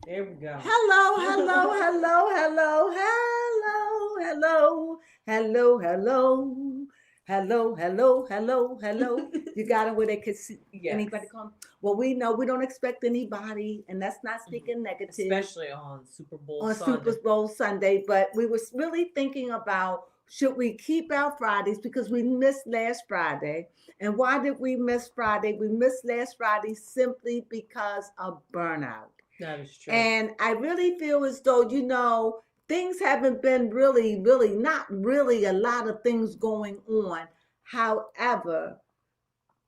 There we go. Hello, hello, hello, hello, hello, hello, hello, hello, hello, hello, hello, hello. You got it where they could see Yes. anybody come. Well, we know we don't expect anybody, and that's not speaking negative Especially on Super Bowl on Super Sunday. Bowl Sunday. But we was really thinking about should we keep our Fridays because we missed last Friday. And why did we miss Friday? We missed last Friday simply because of burnout. That is true. And I really feel as though, things haven't been really, not really a lot of things going on. However,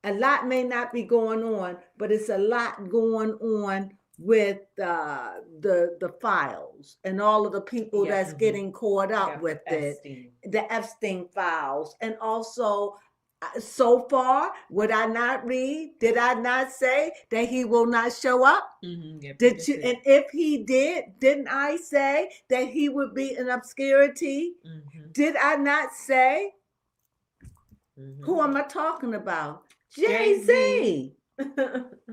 a lot may not be going on, but it's a lot going on with the files and all of the people Yeah. that's getting caught up Yeah, with it, Epstein. the Epstein files, and also so far, would I not read? Did I not say that he will not show up? Yep, Did you? And if he did, didn't I say that he would be in obscurity? Did I not say? Who am I talking about? Jay-Z.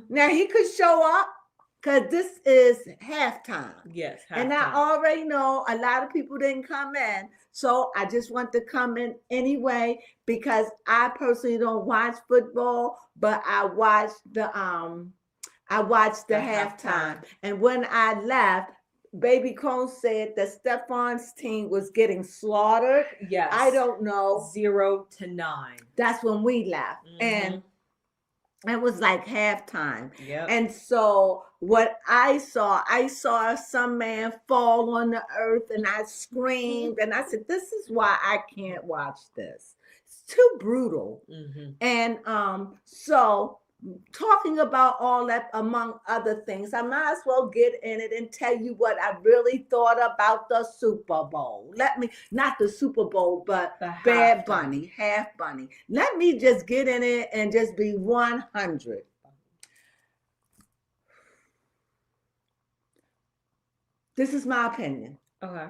Now he could show up because this is halftime. Yes, And I already know a lot of people didn't come in. So I just want to come in anyway because I personally don't watch football, but I watch the halftime. And when I left, Baby Cone said that Stefan's team was getting slaughtered. Yes. I don't know. 0-9. That's when we left. And it was like halftime. Yep. And so what I saw some man fall on the earth, and I screamed and I said, this is why I can't watch this. It's too brutal. And so talking about all that, among other things, I might as well get in it and tell you what I really thought about the Super Bowl. Not the Super Bowl, but Bad Bunny, Half Bunny. Let me just get in it and just be 100. This is my opinion. Okay.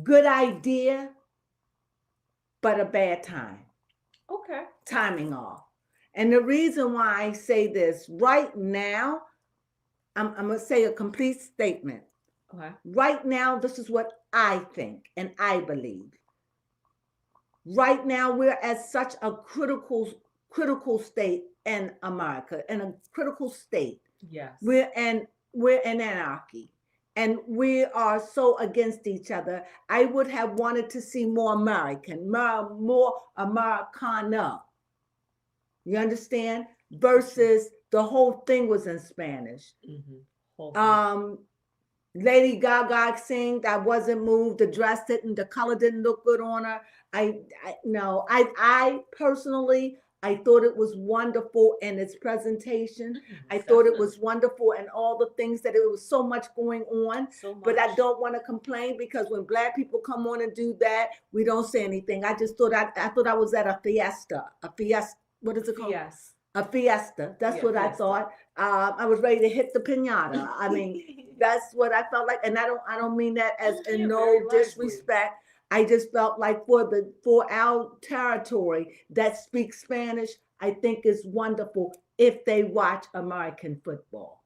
Good idea, but a bad time. Okay. Timing off. And the reason why I say this right now, I'm going to say a complete statement. Okay. Right now, this is what I think and I believe. Right now, we're at such a critical state in America, in a critical state. Yes. We're in anarchy. And we are so against each other. I would have wanted to see more American, more Americana. You understand? Versus the whole thing was in Spanish. Lady Gaga sing, I wasn't moved. The dress didn't, the color didn't look good on her. I personally, I thought it was wonderful in its presentation. I thought it was wonderful and all the things that it was so much going on. But I don't want to complain because when Black people come on and do that, we don't say anything. I just thought I thought I was at a fiesta. What is it called? Yes. A fiesta. That's what I thought. I was ready to hit the pinata. I mean, that's what I felt like, and I don't mean that as in no disrespect. I just felt like for our territory that speaks Spanish, I think is wonderful if they watch American football.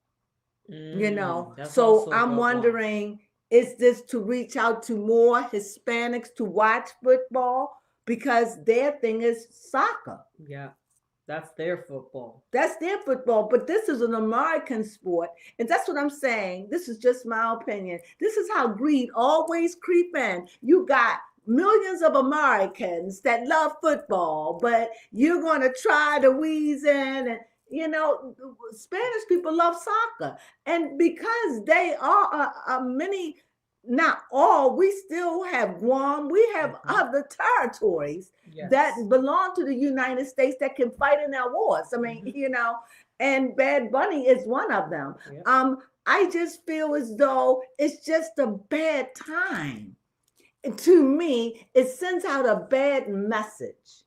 So I'm wondering, is this to reach out to more Hispanics to watch football because their thing is soccer? Yeah. That's their football. That's their football, but this is an American sport. And that's what I'm saying. This is just my opinion. This is how greed always creep in. You got millions of Americans that love football, but you're going to try to wheeze in and Spanish people love soccer. And because they are many, not all, we still have Guam, we have other territories that belong to the United States that can fight in our wars. I mean, and Bad Bunny is one of them. I just feel as though it's just a bad time. To me, it sends out a bad message.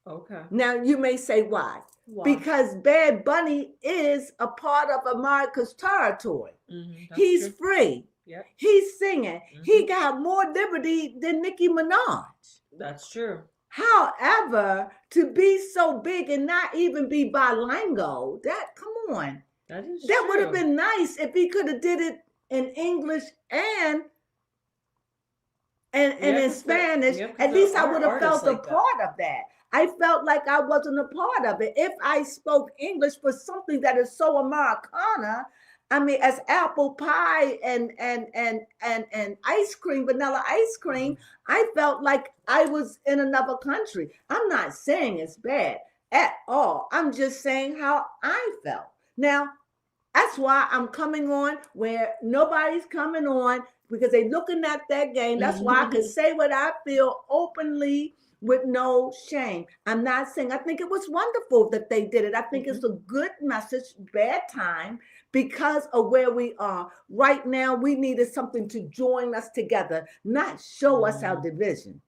Okay. Now, you may say why? Because Bad Bunny is a part of America's territory. He's free. Yep. He's singing. He got more liberty than Nicki Minaj. That's true. However, to be so big and not even be bilingual, come on. That is That would have true. been nice if he could have did it in English and Yeah, in because Spanish. At there least I are would have artists felt a like that. part of that. I felt like I wasn't a part of it. If I spoke English for something that is so Americana, I mean, as apple pie and ice cream, vanilla ice cream, I felt like I was in another country. I'm not saying it's bad at all. I'm just saying how I felt. Now, that's why I'm coming on where nobody's coming on because they're looking at that game. That's why I can say what I feel openly with no shame. I'm not saying I think it was wonderful that they did it. I think it's a good message, bad time because of where we are. Right now, we needed something to join us together, not show us our division.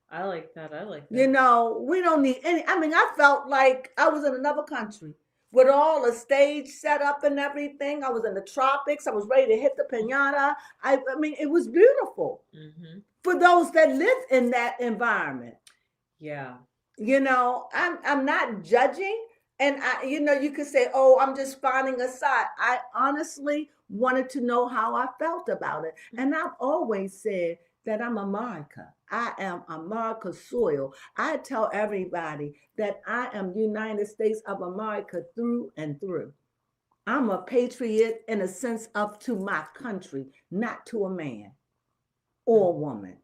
I like that. I like You that. know, we don't need any. I mean, I felt like I was in another country with all the stage set up and everything. I was in the tropics. I was ready to hit the pinata. I mean, it was beautiful for those that live in that environment. Yeah. You know, I'm not judging. And you know, you could say, "Oh, I'm just finding a side." I honestly wanted to know how I felt about it, and I've always said that I'm America. I am America soil. I tell everybody that I am United States of America through and through. I'm a patriot in a sense of to my country, not to a man or a woman,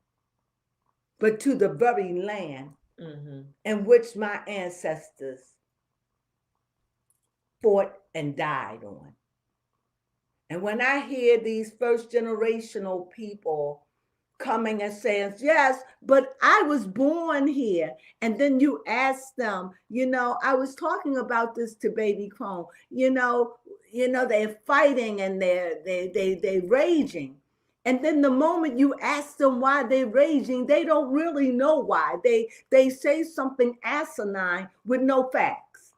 but to the very land in which my ancestors fought and died on. And when I hear these first generational people coming and saying, yes, but I was born here. And then you ask them, you know, I was talking about this to Baby Chrome, they're fighting and they're raging. And then the moment you ask them why they're raging, they don't really know why. They say something asinine with no facts.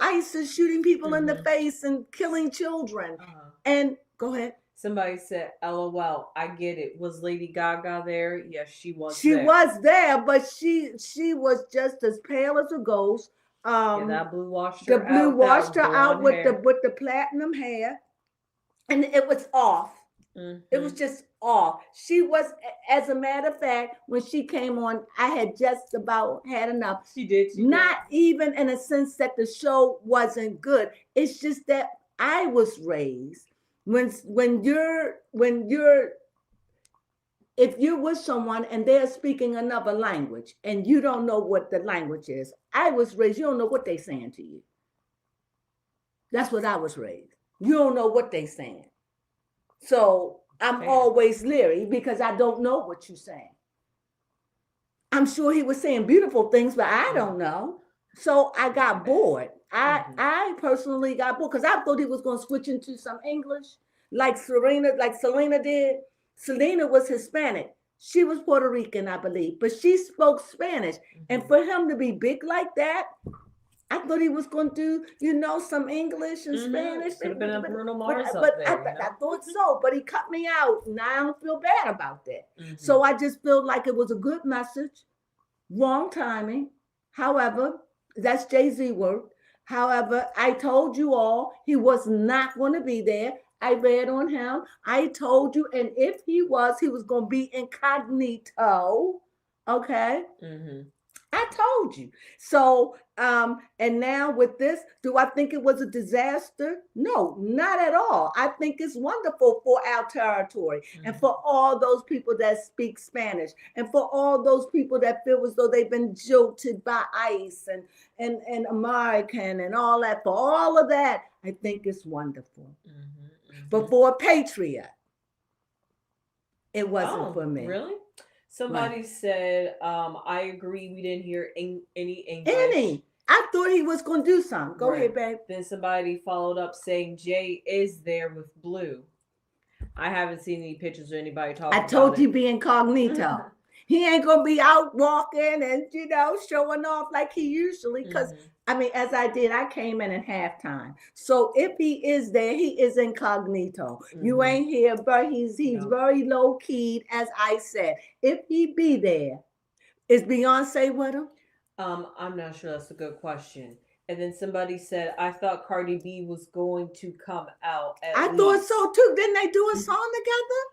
ISIS shooting people in the face and killing children. And go ahead. Somebody said, "LOL, I get it. Was Lady Gaga there?" Yes, she was. She was there, but she was just as pale as a ghost. That blue washed her the blue out. washed her out with hair. the platinum hair, and it was off. It was just off. She was, as a matter of fact, when she came on, I had just about had enough. She did. Not even in a sense that the show wasn't good. It's just that I was raised when you're if you're with someone and they're speaking another language and you don't know what the language is. I was raised, you don't know what they're saying to you. That's what I was raised. You don't know what they're saying. So I'm always leery because I don't know what you're saying. I'm sure he was saying beautiful things, but I don't know. So I got bored. I personally got bored because I thought he was going to switch into some English like Selena did. Selena was Hispanic. She was Puerto Rican, I believe, but she spoke Spanish. And for him to be big like that, I thought he was going to do, some English and Spanish. Could have been a Bruno Mars I thought so, but he cut me out, and I don't feel bad about that. So I just feel like it was a good message, wrong timing. However, that's Jay-Z work. However, I told you all he was not going to be there. I read on him. I told you, and if he was going to be incognito. Okay. I told you. So, and now with this, do I think it was a disaster? No, not at all. I think it's wonderful for our territory and for all those people that speak Spanish and for all those people that feel as though they've been jilted by ICE and American and all that. For all of that, I think it's wonderful. But for a patriot, it wasn't for me. Really? Somebody said, I agree, we didn't hear any English. I thought he was going to do something. Go ahead, babe. Then somebody followed up saying Jay is there with Blue. I haven't seen any pictures of anybody talking about it. I told you be incognito. He ain't going to be out walking and, showing off like he usually, because, as I did, I came in at halftime. So if he is there, he is incognito. You ain't here, but he's very low-keyed, as I said. If he be there, is Beyonce with him? I'm not sure. That's a good question. And then somebody said, I thought Cardi B was going to come out at I least. thought so too. Didn't they do a song together?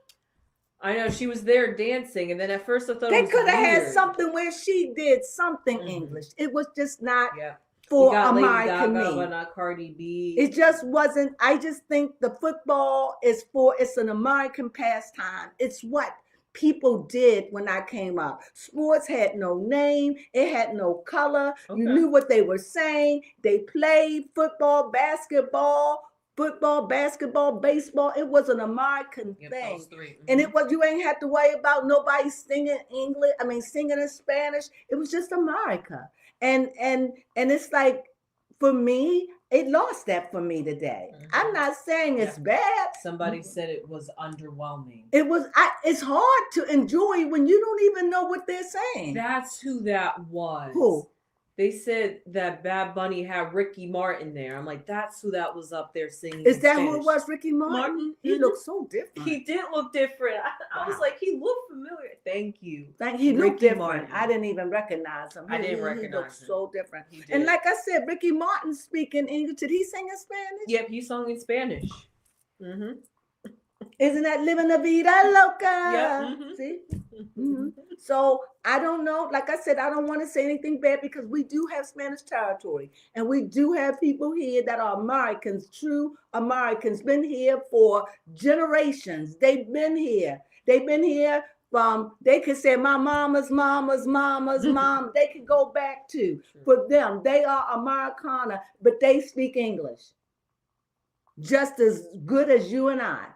I know she was there dancing, and then at first I thought They it was could have had weird. something where she did something Mhm. English. It was just not Yeah. for We got Lady American Gaga, me. but not Cardi B. It just wasn't. I just think the football is it's an American pastime. It's what people did when I came up. Sports had no name, it had no color. You Okay. knew what they were saying. They played football, basketball, baseball. It was an American Yep, thing. those three. And it was, you ain't had to worry about nobody singing English. I mean, singing in Spanish. It was just America. And it's like, for me, it lost that for me today. Mhm. I'm not saying it's bad. Somebody said it was underwhelming. It was. It's hard to enjoy when you don't even know what they're saying. That's who that was. Who? They said that Bad Bunny had Ricky Martin there. I'm like, that's who that was up there singing. Is in that Spanish. who it was? Ricky Martin? He Mhm. looked so different. He did look different. I was Wow. like, he looked familiar. Thank you. Like, he looked Ricky different. Martin. I didn't even recognize him. I didn't He recognize looked him. so different. He did. And like I said, Ricky Martin speaking English. Did he sing in Spanish? Yep, he sung in Spanish. Mm-hmm. Isn't that living la vida loca? Yeah. Mm-hmm. See? Mm-hmm. So I don't know. Like I said, I don't want to say anything bad because we do have Spanish territory, and we do have people here that are Americans, true Americans, been here for generations. They've been here. They've been here from. They could say my mama's mom. They could go back to. For them, they are Americana, but they speak English just as good as you and I.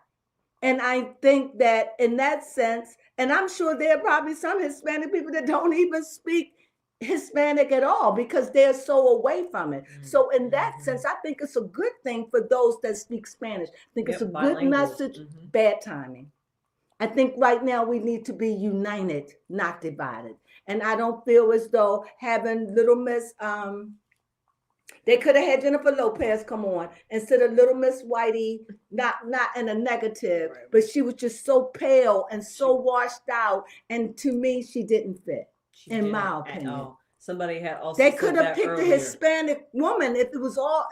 And I think that in that sense, and I'm sure there are probably some Hispanic people that don't even speak Hispanic at all because they're so away from it. Mm-hmm. So in that sense, I think it's a good thing for those that speak Spanish. I think it's a good message, bad timing. I think right now we need to be united, not divided. And I don't feel as though having Little Miss, they could have had Jennifer Lopez come on instead of Little Miss Whitey, not in a negative, right. But she was just so pale and so washed out. And to me, she didn't fit, in my opinion. Somebody had also they could have picked a Hispanic woman if it was all.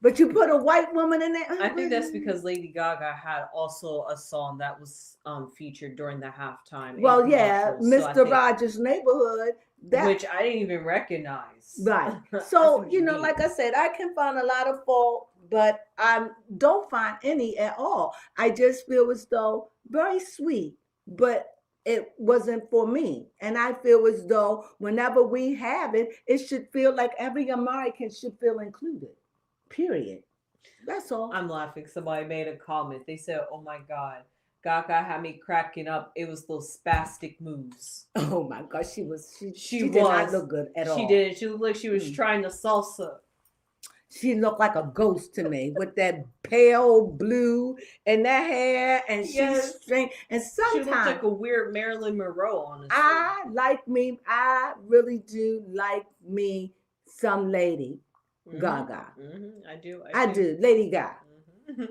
But you put a white woman in there. I think that's because Lady Gaga had also a song that was featured during the halftime. Well, yeah, Mr. Rogers' Neighborhood. Which I didn't even recognize. Right. So, like I said, I can find a lot of fault, but I don't find any at all. I just feel as though very sweet, but it wasn't for me. And I feel as though whenever we have it, it should feel like every American should feel included. Period. That's all. I'm laughing. Somebody made a comment. They said, "Oh my God, Gaga had me cracking up. It was those spastic moves." Oh my God, she did not look good at all. She didn't. She looked like she was trying to salsa. She looked like a ghost to me with that pale blue and that hair, and she's strange. And sometimes she looked like a weird Marilyn Monroe. Honestly, I really do like me some Lady Gaga. Mm-hmm. I do, Lady Gaga. Mm-hmm.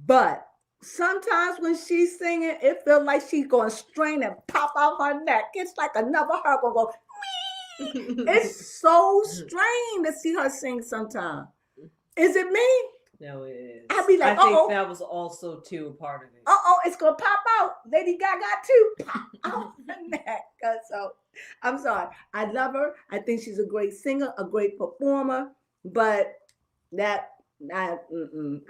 But sometimes when she's singing, it feels like she's going to strain and pop out her neck. It's like another her going to go, it's so strange to see her sing sometimes. Is it me? No, it is. I'd be like, I think that was also too a part of it. It's gonna pop out. Lady Gaga too. Pop out her neck. So I'm sorry. I love her. I think she's a great singer, a great performer. But I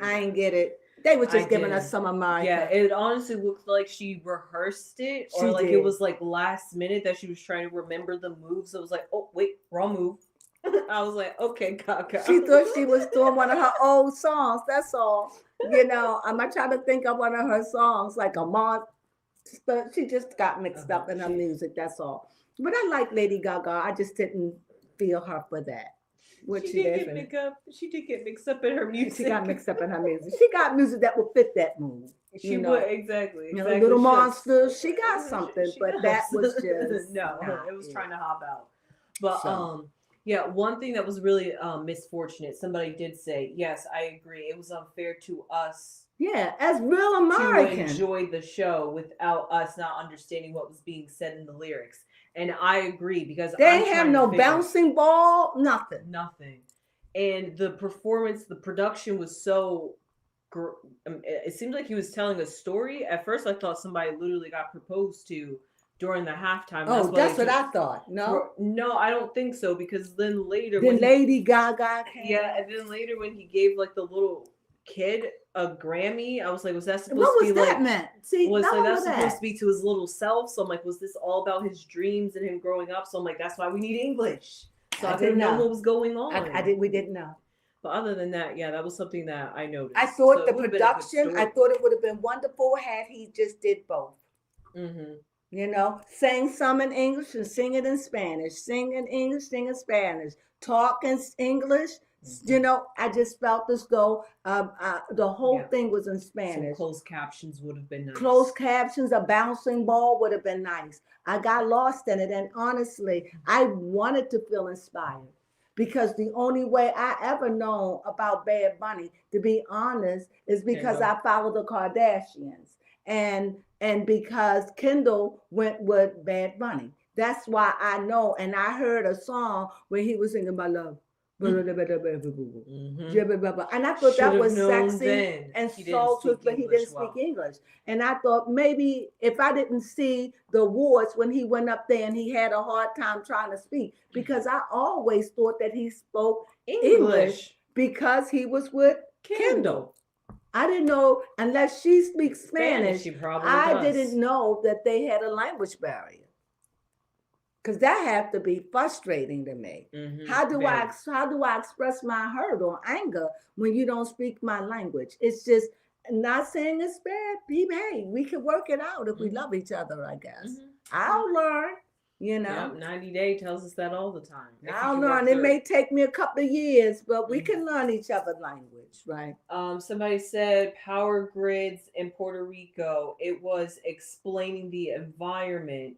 ain't get it. They were just giving us some America. Yeah, it honestly looked like she rehearsed it, or it was like last minute that she was trying to remember the moves. It was like, oh wait, wrong move. I was like, okay, Gaga. She thought she was doing one of her old songs. That's all. I'm not trying to think of one of her songs like a month. But she just got mixed up in her music. That's all. But I like Lady Gaga. I just didn't feel her for that. She did get mixed up in her music. She got mixed up in her music. She got music that would fit that mood. She would, exactly. Little Monsters. She got something, but that was just no. It was trying to hop out. But one thing that was really misfortunate. Somebody did say, yes, I agree. It was unfair to us. Yeah, as real Americans to enjoy the show without us not understanding what was being said in the lyrics. And I agree because They I'm ain't have trying to no figure bouncing ball, nothing. nothing. And the performance, the production was so. It seemed like he was telling a story. At first, I thought somebody literally got proposed to during the halftime. Oh, that's what I thought. No, No, I don't think so because then later then when Lady Gaga came. yeah, and then later when he gave like the little kid a Grammy, I was like, was that supposed What to be was that like? meant? See, Was like that's supposed that. to be to his little self? So I'm like, was this all about his dreams and him growing up? So I'm like, that's why we need English. So I didn't know what was going on. We didn't know. But other than that, yeah, that was something that I noticed. I thought the production, I thought it would have been wonderful had he just did both. Mm-hmm. You know, sang some in English and sing it in Spanish, sing in English, sing in Spanish, talk in English. Mm-hmm. You know, I just felt as though the whole thing was in Spanish. Some closed captions would have been nice. Closed captions, a bouncing ball would have been nice. I got lost in it. And honestly, I wanted to feel inspired because the only way I ever known about Bad Bunny, to be honest, is because I follow the Kardashians. And because Kendall went with Bad Bunny. That's why I know. And I heard a song where he was singing My Love. Mm-hmm. And I thought that was sexy and soulful, but he didn't speak English. And I thought maybe if I didn't see the awards when he went up there and he had a hard time trying to speak, because I always thought that he spoke English because he was with Kendall. I didn't know unless she speaks Spanish. She probably does. Didn't know that they had a language barrier. Because that had to be frustrating to me. Mm-hmm. How do I express my hurt or anger when you don't speak my language? It's just not saying it's bad. Hey, we can work it out if we love each other, I guess. Mm-hmm. I'll learn, you know. Yep, 90 Day tells us that all the time. I'll learn. It may take me a couple of years, but we can learn each other's language, right? Somebody said power grids in Puerto Rico. It was explaining the environment.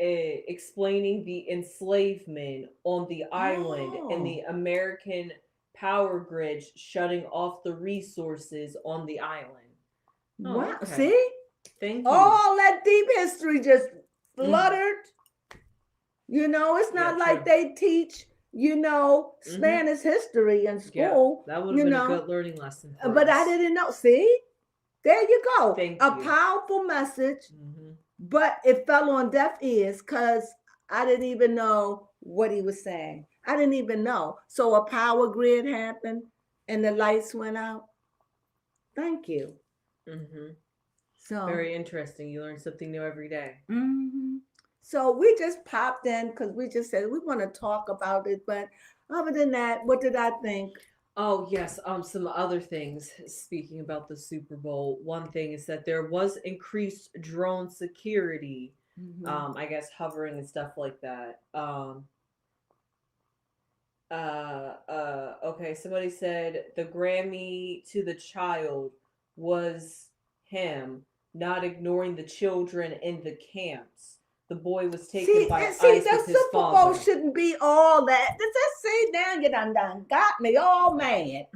Explaining the enslavement on the island and the American power grid shutting off the resources on the island. Wow. Okay. See? Thank you. All that deep history just fluttered. You know, it's not like they teach, you know, Spanish history in school. Yeah, that would have been a good learning lesson. But I didn't know. See? There you go. Thank you. Powerful message. Mm-hmm. But it fell on deaf ears because I didn't even know what he was saying. I didn't even know. So a power grid happened and the lights went out. Thank you. Mm-hmm. So very interesting. You learn something new every day. Mm-hmm. So we just popped in because we just said we want to talk about it. But other than that, what did I think? Oh, yes. Some other things, speaking about the Super Bowl, one thing is that there was increased drone security, I guess hovering and stuff like that. Okay, somebody said the Grammy to the child was him not ignoring the children in the camps. The boy was taken by ICE with his father. The Super Bowl shouldn't be all that. See, now you done got me all mad.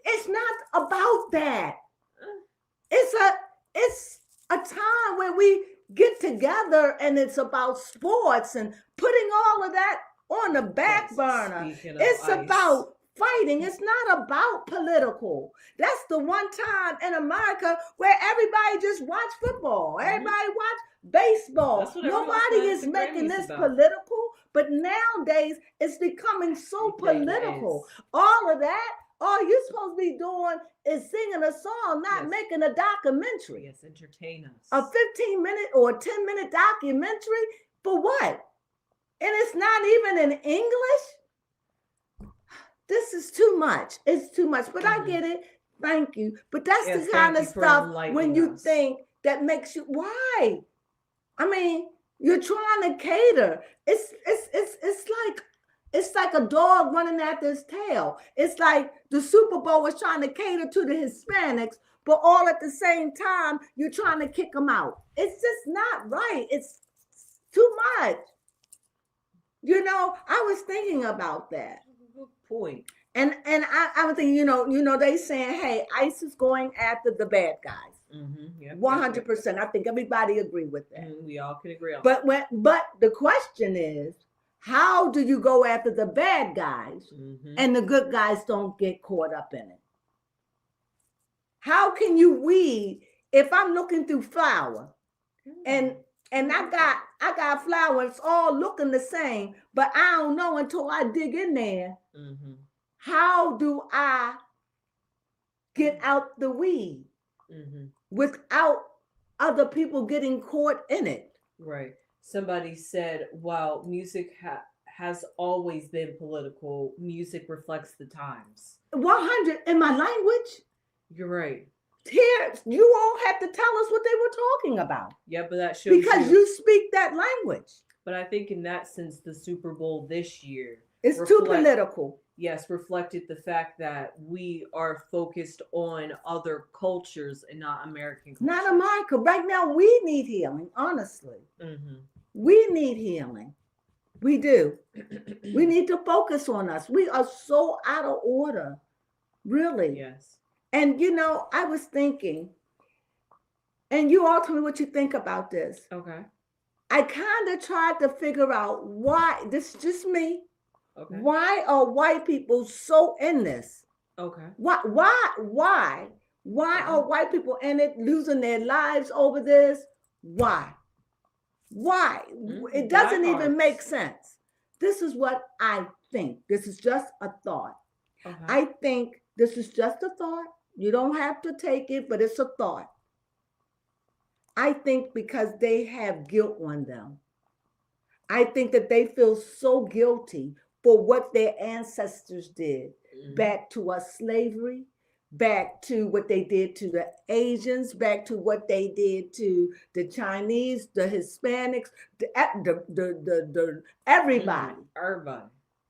It's not about that. It's a time when we get together and it's about sports and putting all of that on the back burner. It's about fighting. It's not about political. That's the one time in America where everybody just watch football. Everybody watch baseball. Nobody is making this political, but nowadays it's becoming so political. All of that, all you're supposed to be doing is singing a song, not making a documentary. Yes, entertain us. A 15-minute or 10-minute documentary for what? And it's not even in English. This is too much. It's too much, but I get it. Thank you. But that's the kind of stuff when you think that makes you, why? I mean, you're trying to cater. It's like a dog running after his tail. It's like the Super Bowl is trying to cater to the Hispanics, but all at the same time, you're trying to kick them out. It's just not right. It's too much. You know, I was thinking about that. Good point. And I was thinking, you know, they saying, hey, ICE is going after the bad guys. Yep, 100%. I think everybody agree with that. We all can agree on But the question is, how do you go after the bad guys and the good guys don't get caught up in it? How can you weed if I'm looking through flour and I got flour, it's all looking the same, but I don't know until I dig in there. How do I get out the weed without other people getting caught in it? Right. Somebody said, while music has always been political, music reflects the times. 100 in my language. You're right. Here, you all had to tell us what they were talking about. Yeah, but that shows because you speak that language. But I think in that sense, the Super Bowl this year it's too political. Yes, reflected the fact that we are focused on other cultures and not American culture. Not America. Right now, we need healing, honestly. We need healing. We do. We need to focus on us. We are so out of order. Really. Yes. And, I was thinking, and you all tell me what you think about this. Okay. I kind of tried to figure out why, this is just me. Okay. Why are white people so in this? Okay. Why are white people in it, losing their lives over this? Why? It doesn't even make sense. This is what I think. This is just a thought. I think this is just a thought. You don't have to take it, but it's a thought. I think because they have guilt on them. I think that they feel so guilty for what their ancestors did back to us slavery, back to what they did to the Asians, back to what they did to the Chinese, the Hispanics, the everybody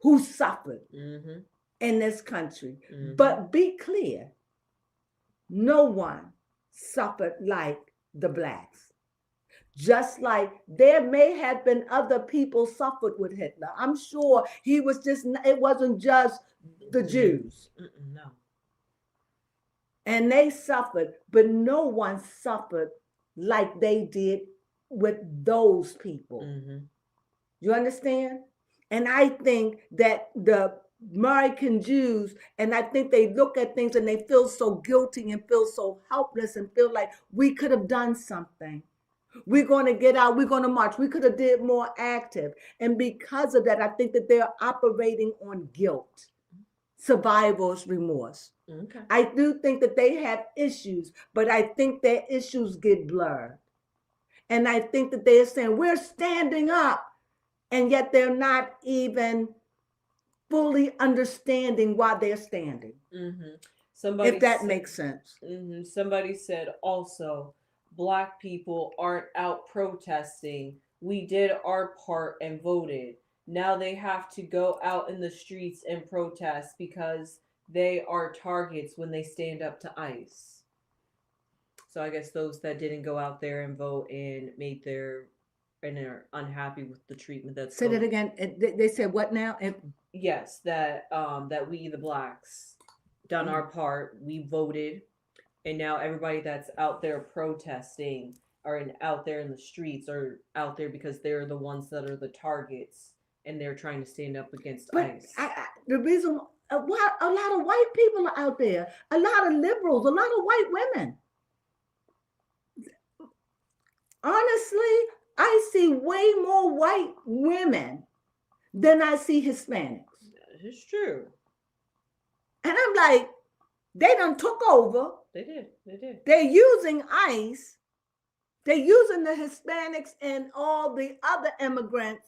who suffered in this country. But be clear, no one suffered like the blacks. Just like there may have been other people suffered with Hitler. I'm sure it wasn't just the Jews. No. And they suffered, but no one suffered like they did with those people. You understand? And I think that the American Jews, and I think they look at things and they feel so guilty and feel so helpless and feel like we could have done something. We're going to get out. We're going to march. We could have did more active. And because of that, I think that they're operating on guilt, survivor's remorse. Okay. I do think that they have issues, but I think their issues get blurred. And I think that they're saying, we're standing up, and yet they're not even fully understanding why they're standing. If that makes sense. Somebody said also, Black people aren't out protesting. We did our part and voted. Now they have to go out in the streets and protest because they are targets when they stand up to ICE. So I guess those that didn't go out there and vote and are unhappy with the treatment that's Say that again. They said what now? Yes, that we the Blacks done our part. We voted. And now everybody that's out there protesting out there in the streets are out there because they're the ones that are the targets and they're trying to stand up against ICE. The reason why a lot of white people are out there, a lot of liberals, a lot of white women. Honestly, I see way more white women than I see Hispanics. That is true. And I'm like, they done took over. They did. They're using ICE. They're using the Hispanics and all the other immigrants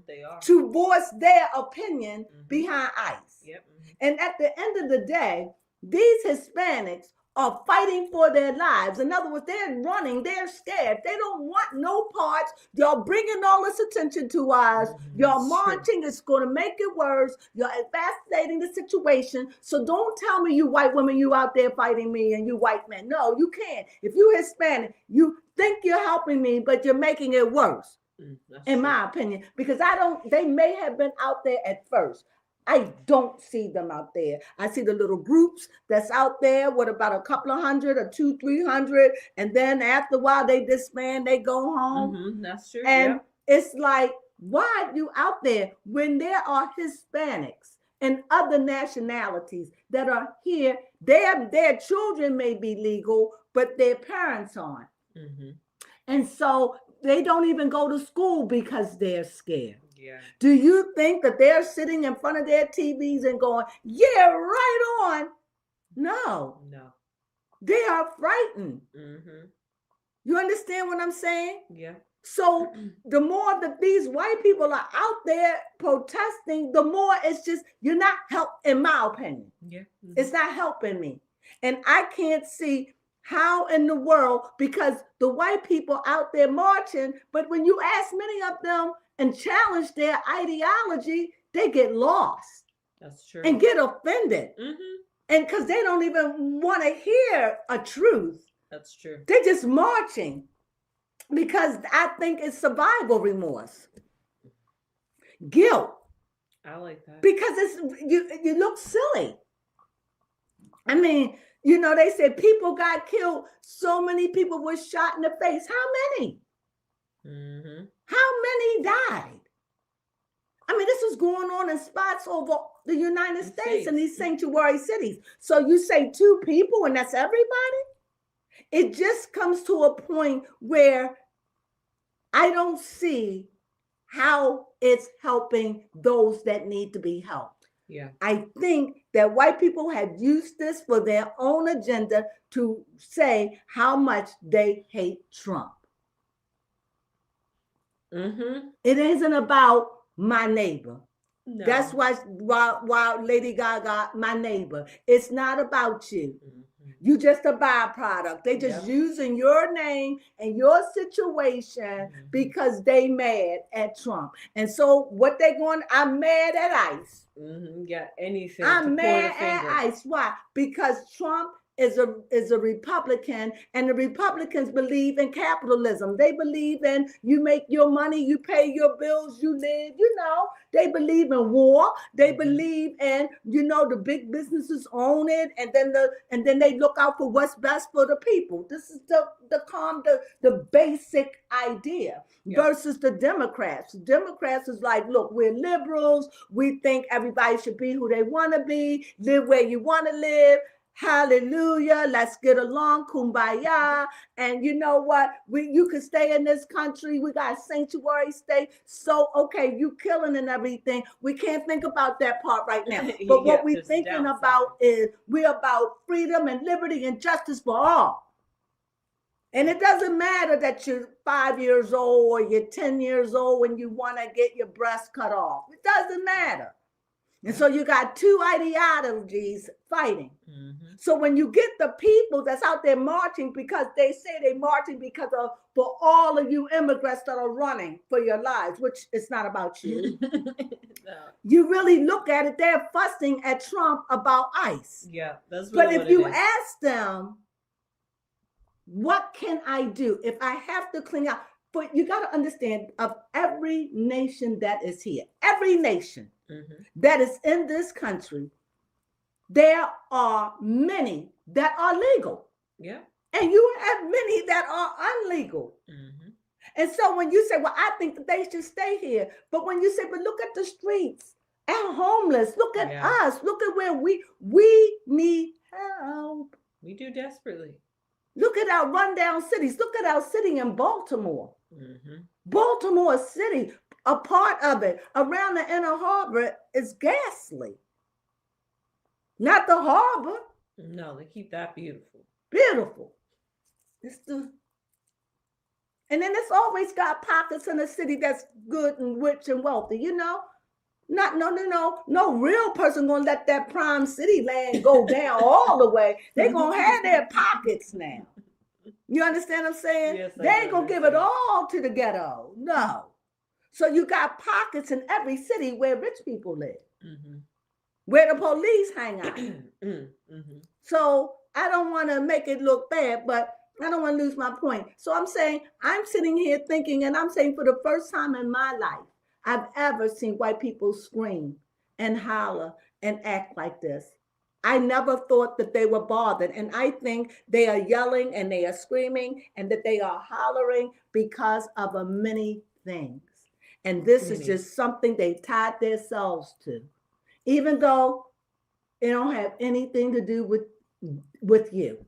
they are. to voice their opinion behind ICE. Yep. And at the end of the day, these Hispanics are fighting for their lives. In other words, they're running, they're scared. They don't want no parts. Y'all bringing all this attention to us. Y'all marching, it's going to make it worse. You're exacerbating the situation. So don't tell me, you white women, you out there fighting me, and you white men. No, you can't. If you Hispanic, you think you're helping me, but you're making it worse, in my opinion, because they may have been out there at first. I don't see them out there. I see the little groups that's out there with about a couple of hundred or 200-300, and then after a while they disband, they go home. Mm-hmm, that's true. And Yep. it's like, why are you out there when there are Hispanics and other nationalities that are here? Their children may be legal, but their parents aren't. Mm-hmm. And so they don't even go to school because they're scared. Yeah. Do you think that they're sitting in front of their TVs and going, yeah, right on? No. No. They are frightened. Mm-hmm. You understand what I'm saying? Yeah. So the more that these white people are out there protesting, the more it's just, you're not helping, in my opinion. Yeah. Mm-hmm. It's not helping me. And I can't see how in the world, because the white people out there marching, but when you ask many of them and challenge their ideology, they get lost. That's true. And get offended. Mm-hmm. And because they don't even want to hear a truth. That's true. They're just marching because I think it's survival remorse. Guilt. I like that. Because it's you look silly. I mean, you know, they said people got killed. So many people were shot in the face. How many? Mm-hmm. How many died? I mean, this was going on in spots over the United States in these sanctuary cities. So you say 2 people and that's everybody? It just comes to a point where I don't see how it's helping those that need to be helped. Yeah. I think that white people have used this for their own agenda to say how much they hate Trump. Mm-hmm. It isn't about my neighbor. No. That's why Lady Gaga, my neighbor. It's not about you. Mm-hmm. You just a byproduct. They just using your name and your situation because they mad at Trump. And so what they going, I'm mad at ICE. Mm-hmm. Yeah, anything. I'm mad at ICE. Why? Because Trump is a Republican, and the Republicans believe in capitalism. They believe in you make your money, you pay your bills, you live, you know. They believe in war. They believe in, you know, the big businesses own it, and then they look out for what's best for the people. This is the basic idea. Versus the Democrats. The Democrats is like, look, we're liberals. We think everybody should be who they want to be, live where you want to live. Hallelujah. Let's get along. Kumbaya. And you know what? You can stay in this country. We got a sanctuary state. So, okay, you killing and everything. We can't think about that part right now. But what we're thinking about is we're about freedom and liberty and justice for all. And it doesn't matter that you're 5 years old or you're 10 years old when you want to get your breast cut off. It doesn't matter. And so you got 2 ideologies fighting. Mm-hmm. So when you get the people that's out there marching, because they say they're marching because of for all of you immigrants that are running for your lives, which is not about you. No. You really look at it, they're fussing at Trump about ICE. Yeah, that's really But if you ask them, what can I do if I have to clean out? But you got to understand, of every nation that is here, every nation that is in this country, there are many that are legal. Yeah. And you have many that are unlegal. Mm-hmm. And so when you say, well, I think that they should stay here. But when you say, but look at the streets and homeless, look at us, look at where we need help. We do desperately. Look at our rundown cities. Look at our city in Baltimore. Mm-hmm. Baltimore City, a part of it around the inner harbor is ghastly. Not the harbor. No, they keep that beautiful. Beautiful. And then it's always got pockets in the city that's good and rich and wealthy, you know? No real person gonna let that prime city land go down all the way. They're gonna have their pockets now. You understand what I'm saying? Yes, they ain't gonna give it all to the ghetto. No. So you got pockets in every city where rich people live, where the police hang out. So I don't want to make it look bad, but I don't want to lose my point. So I'm saying, I'm sitting here thinking, and I'm saying for the first time in my life, I've ever seen white people scream and holler and act like this. I never thought that they were bothered. And I think they are yelling and they are screaming and that they are hollering because of a many things. And this is just something they tied themselves to, even though it don't have anything to do with you.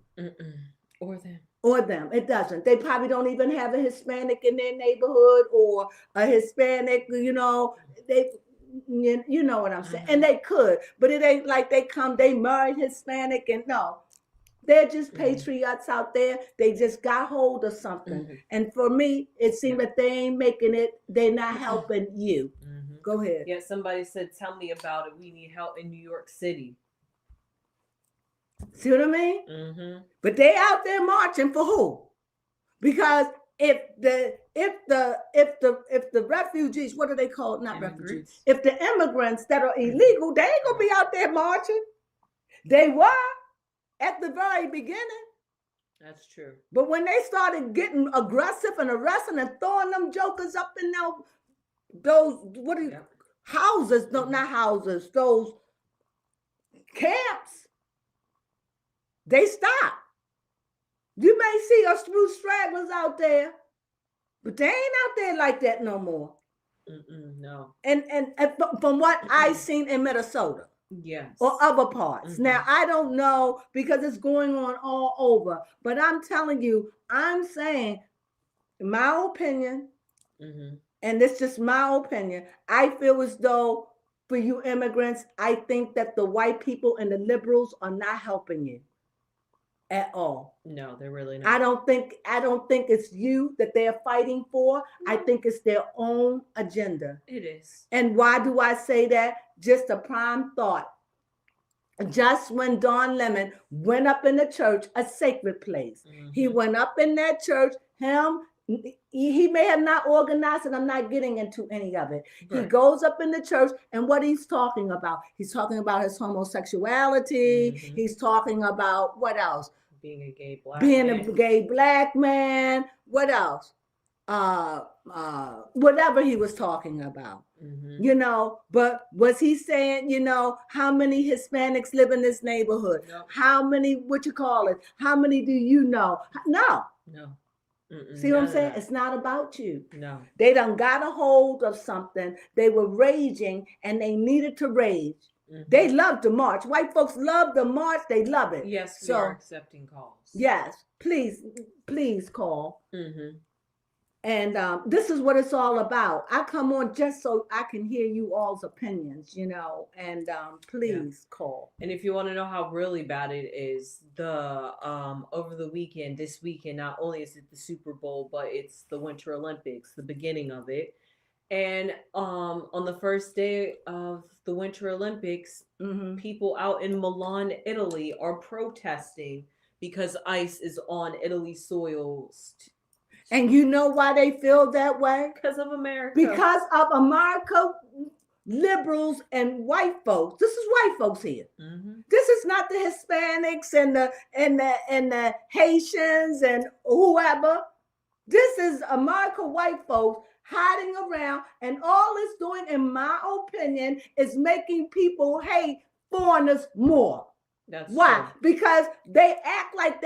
Or them. It doesn't. They probably don't even have a Hispanic in their neighborhood or a Hispanic, you know, you know what I'm saying? And they could, but it ain't like they married Hispanic and no. They're just patriots out there. They just got hold of something. And for me, it seemed that they ain't making it. They're not helping you. Go ahead. Yeah, somebody said, tell me about it. We need help in New York City. See what I mean? But they out there marching for who? Because if the refugees, what are they called? Not refugees. If the immigrants that are illegal, they ain't gonna be out there marching. They were at the very beginning. That's true. But when they started getting aggressive and arresting and throwing them jokers up in those houses? No, not houses. Those camps. They stop. You may see a few stragglers out there, but they ain't out there like that no more. No. And from what I seen in Minnesota, yes, or other parts. Now I don't know because it's going on all over. But I'm telling you, I'm saying, in my opinion, and it's just my opinion. I feel as though for you immigrants, I think that the white people and the liberals are not helping you. At all. No, they're really not. I don't think it's you that they're fighting for. No. I think it's their own agenda. It is. And why do I say that? Just a prime thought. Just when Don Lemon went up in the church, a sacred place, he went up in that church, he may have not organized it. I'm not getting into any of it. Right. He goes up in the church, and what he's talking about? He's talking about his homosexuality. He's talking about what else? Being a gay black man. What else? Whatever he was talking about. You know, but was he saying, you know, how many Hispanics live in this neighborhood? No. How many, how many do you know? No. See what I'm saying? It's not about you. No. They done got a hold of something. They were raging and they needed to rage. They love to march. White folks love to march. They love it. Yes, we are accepting calls. Yes, please call. And this is what it's all about. I come on just so I can hear you all's opinions, you know, and please call. And if you want to know how really bad it is, over the weekend, this weekend, not only is it the Super Bowl, but it's the Winter Olympics, the beginning of it. And on the first day of the Winter Olympics, people out in Milan, Italy are protesting because ICE is on Italy's soils. And you know why they feel that way? Because of America. Because of America, liberals and white folks. This is white folks here. This is not the Hispanics and the Haitians and whoever. This is America white folks hiding around, and all it's doing, in my opinion, is making people hate foreigners more. That's why? True. Because they act like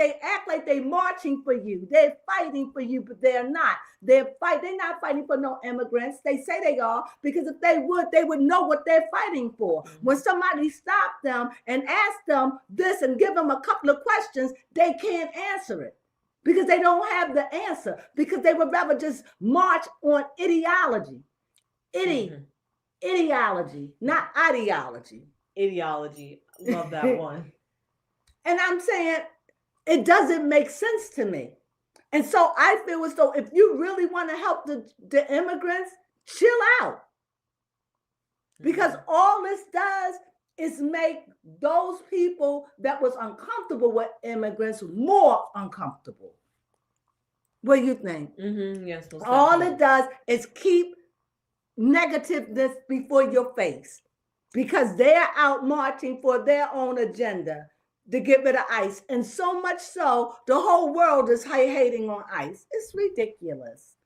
they marching for you. They're fighting for you, but they're not. They're not fighting for no immigrants. They say they are, because if they would know what they're fighting for. When somebody stopped them and asked them this and give them a couple of questions, they can't answer it. Because they don't have the answer. Because they would rather just march on ideology. Ideology, not ideology. Ideology. Love that one. And I'm saying it doesn't make sense to me. And so I feel as though if you really want to help the immigrants, chill out. Because all this does is make those people that was uncomfortable with immigrants more uncomfortable. What do you think? Yes. All it does is keep negativeness before your face, because they're out marching for their own agenda to get rid of ICE. And so much so, the whole world is hating on ICE. It's ridiculous.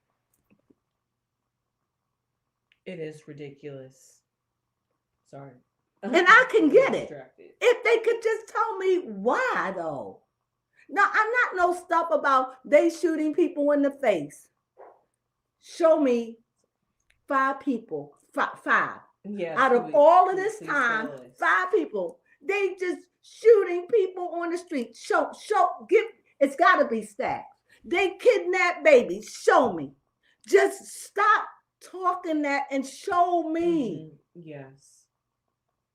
It is ridiculous. Sorry. And I can get it. Distracted. If they could just tell me why, though. Now, I'm not no stuff about they shooting people in the face. Show me 5 people, five. Yeah. Out of all of this time, 5 people. They just shooting people on the street. It's got to be stacks. They kidnap babies. Show me. Just stop talking that and show me. Mm-hmm. Yes.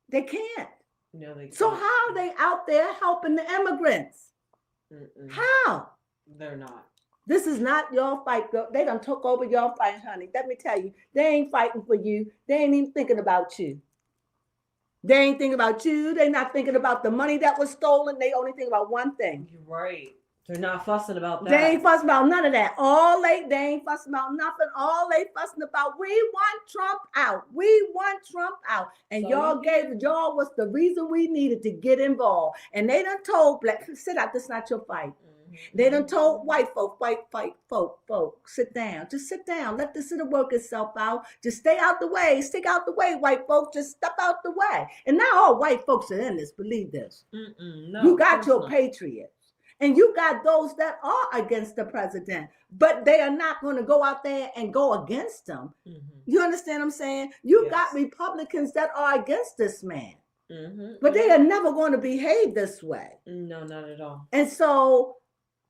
They can't. No, they can't. So how are they out there helping the immigrants? Mm-mm. How? They're not. This is not your fight, girl. They done took over your fight, honey. Let me tell you, they ain't fighting for you. They ain't even thinking about you. They ain't thinking about you. They not thinking about the money that was stolen. They only think about one thing. You're right. They're not fussing about that. They ain't fussing about none of that. They ain't fussing about nothing. All they fussing about, we want Trump out. We want Trump out. And So y'all was the reason we needed to get involved. And they done told black, sit out, this is not your fight. Mm-hmm. They done told white folk, folk, sit down. Just sit down. Let the city work itself out. Just stay out the way. Stick out the way, white folks. Just step out the way. And not all white folks are in this. Believe this. No, you got your patriots. And you got those that are against the president. But they are not going to go out there and go against him. Mm-hmm. You understand what I'm saying? You got Republicans that are against this man. Mm-hmm. But they are never going to behave this way. No, not at all. And so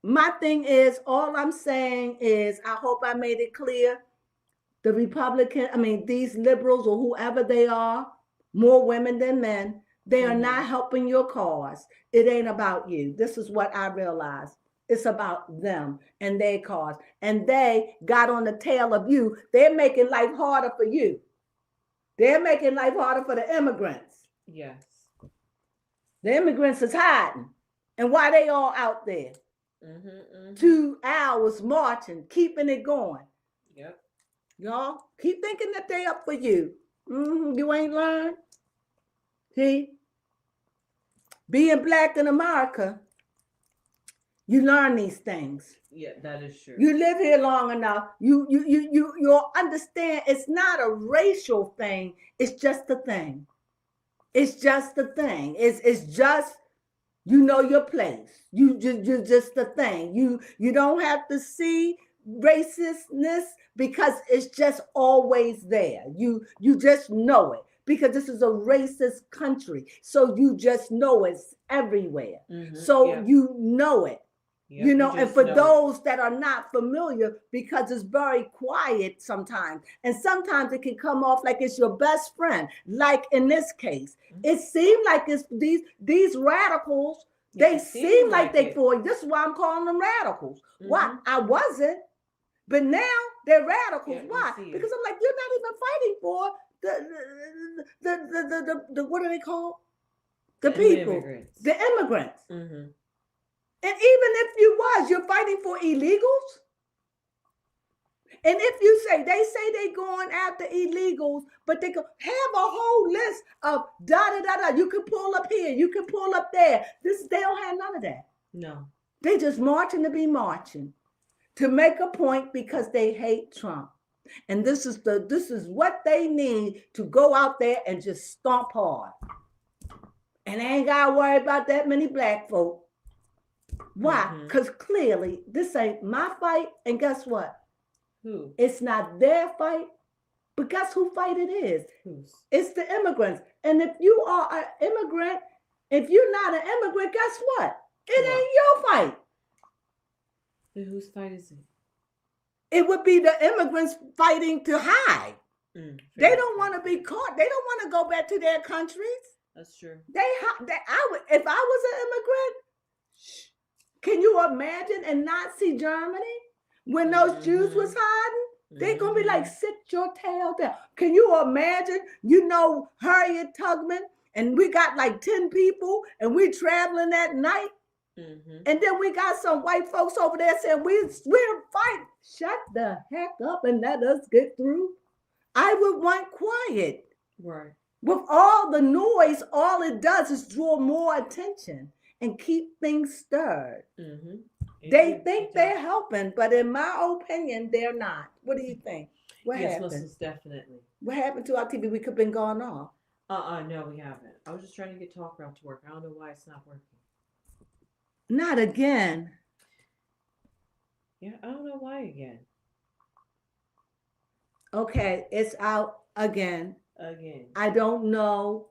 my thing is, all I'm saying is, I hope I made it clear. These liberals or whoever they are, more women than men, they are not helping your cause. It ain't about you. This is what I realized. It's about them and their cause. And they got on the tail of you. They're making life harder for you. They're making life harder for the immigrants. Yes. The immigrants is hiding. And why they all out there? 2 hours marching, keeping it going. Yep. Y'all keep thinking that they up for you. You ain't learned. See, being black in America, you learn these things. Yeah, that is true. You live here long enough. You'll understand. It's not a racial thing. It's just a thing. It's just a thing. It's just. You know your place. You just the thing. You don't have to see racistness because it's just always there. You just know it because this is a racist country. So you just know it's everywhere. So you know it. Yep, and for those that are not familiar, because it's very quiet sometimes, and sometimes it can come off like it's your best friend. Like in this case, it seemed like it's these radicals. They seem like they for you. This is why I'm calling them radicals. Why? I wasn't, but now they're radicals. Why? Because I'm like, you're not even fighting for the what are they called? The people, the immigrants. And even if you was, you're fighting for illegals. And if you say, they going after illegals, but they could have a whole list of da-da-da-da. You can pull up here, you can pull up there. They don't have none of that. No. They just marching to be marching, to make a point because they hate Trump. And this is what they need to go out there and just stomp hard. And they ain't got to worry about that many black folk. Why? Because clearly this ain't my fight. And guess what? Who? It's not their fight. But guess who fight it is? Whose? It's the immigrants. And if you are an immigrant, if you're not an immigrant, guess what? It ain't your fight. Then whose fight is it? It would be the immigrants fighting to hide. They don't want to be caught. They don't want to go back to their countries. That's true. I would, if I was an immigrant. Can you imagine in Nazi Germany when those Jews was hiding? They're going to be like, sit your tail down. Can you imagine, Harriet Tubman, and we got like 10 people, and we traveling at night, and then we got some white folks over there saying, we're fighting. Shut the heck up and let us get through. I would want quiet. Right. With all the noise, all it does is draw more attention and keep things stirred. They think they're helping, but in my opinion, they're not. What do you think? What happened? Yes, definitely. What happened to our TV? We could have been gone off. No, we haven't. I was just trying to get TalkRoute to work. I don't know why it's not working. Not again. Yeah, I don't know why again. Okay, it's out again. Again. I don't know.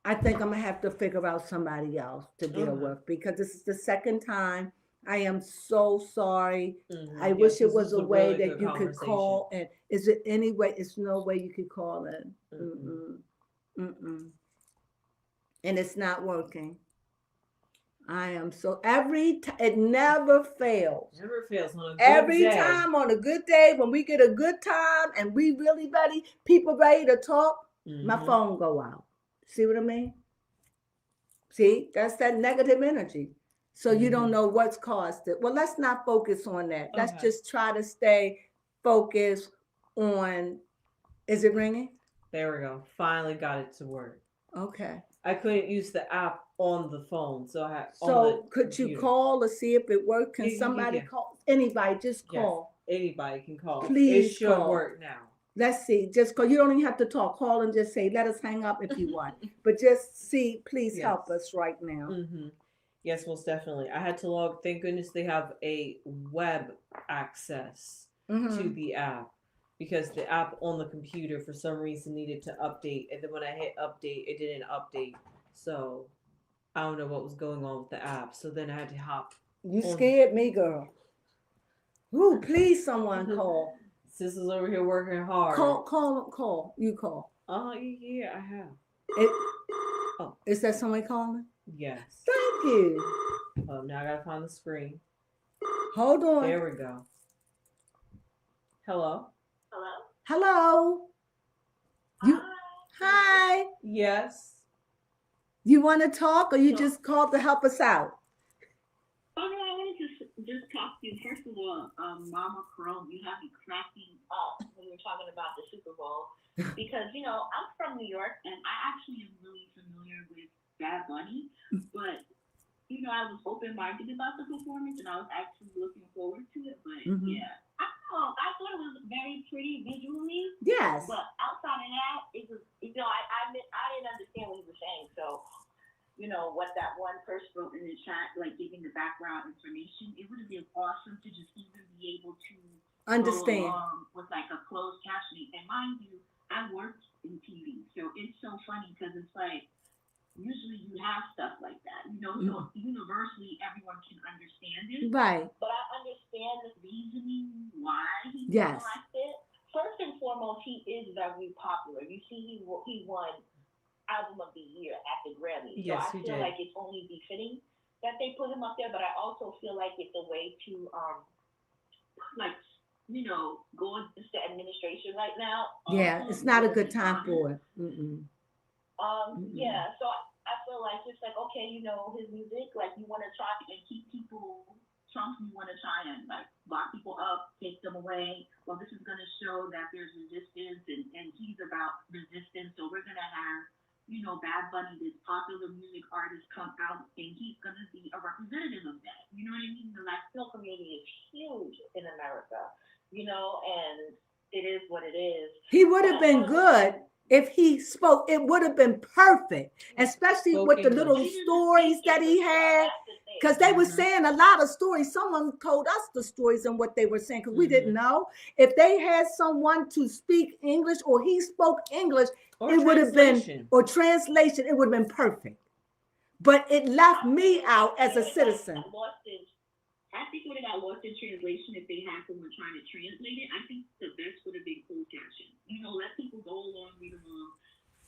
I think I'm gonna have to figure out somebody else to deal Okay. with because this is the second time. I am so sorry. I Yes, wish it this was is a a way really that good you could conversation. call and is it any way? It's no way you could call in. Mm-mm. Mm-mm. And it's not working. I am so it never fails. Never fails on a good Every day. time on a good day when we get a good time and we really ready, people ready to talk, my phone go out. See what I mean? See, that's that negative energy. So you don't know what's caused it. Well, let's not focus on that. Let's Okay. just try to stay focused on. Is it ringing? There we go. Finally got it to work. Okay. I couldn't use the app on the phone, so I had on So the could you computer. call to see if it worked? Can Yeah. somebody call? Anybody, just Yes. call. Anybody can call. Please It should call. work now. Let's see. Just call. You don't even have to talk. Call and just say, let us hang up if you want. But just see, please help us right now. Yes, most definitely. I had to log. Thank goodness they have a web access to the app because the app on the computer for some reason needed to update, and then when I hit update, it didn't update. So I don't know what was going on with the app. So then I had to hop. You scared me, girl. Ooh, please, someone call. Sister's over here working hard. Call. You call. Yeah, I have. Is that someone calling? Yes. Thank you. Oh, now I gotta find the screen. Hold on. There we go. Hello. Hello. Hi. Yes. You want to talk, or you just called to help us out? Oh no, I wanted to just talk to you. First of all, Mama Chrome, you have me cracking up when you're talking about the Super Bowl because I'm from New York and I actually am really familiar with Bad Bunny, but I was open-minded about the performance and I was actually looking forward to it. But yeah, I don't know. I thought it was very pretty visually. Yes. But outside of that, it was I didn't understand what he was saying, so. What that one person wrote in the chat, like giving the background information, it would have been awesome to just even be able to understand go along with like a closed captioning. And mind you, I worked in TV, so it's so funny because it's like usually you have stuff like that, so universally everyone can understand it. Right. But I understand the reasoning why he yes. liked it. First and foremost, he is very popular. You see, he won Album of the Year at the Grammy. Yes, so I feel like it's only befitting that they put him up there, but I also feel like it's a way to go into administration right now. Yeah, it's not a good time for it. Yeah, so I feel like it's like, okay, his music, like you want to try and keep people Trump, you want to try and like lock people up, take them away. Well, this is going to show that there's resistance and he's about resistance. So we're going to have Bad Bunny, this popular music artist, come out and he's going to be a representative of that. You know what I mean? The Latino community is huge in America, and it is what it is. He would have been good if he spoke. It would have been perfect, especially with the little stories that he had. Because they were saying a lot of stories. Someone told us the stories and what they were saying because we didn't know. If they had someone to speak English or he spoke English, it would have been, or translation, it would have been perfect. But it left me out as a citizen. I think it would have got lost in translation if they had someone trying to translate it. I think the best would have been closed caption. Let people go along, read along.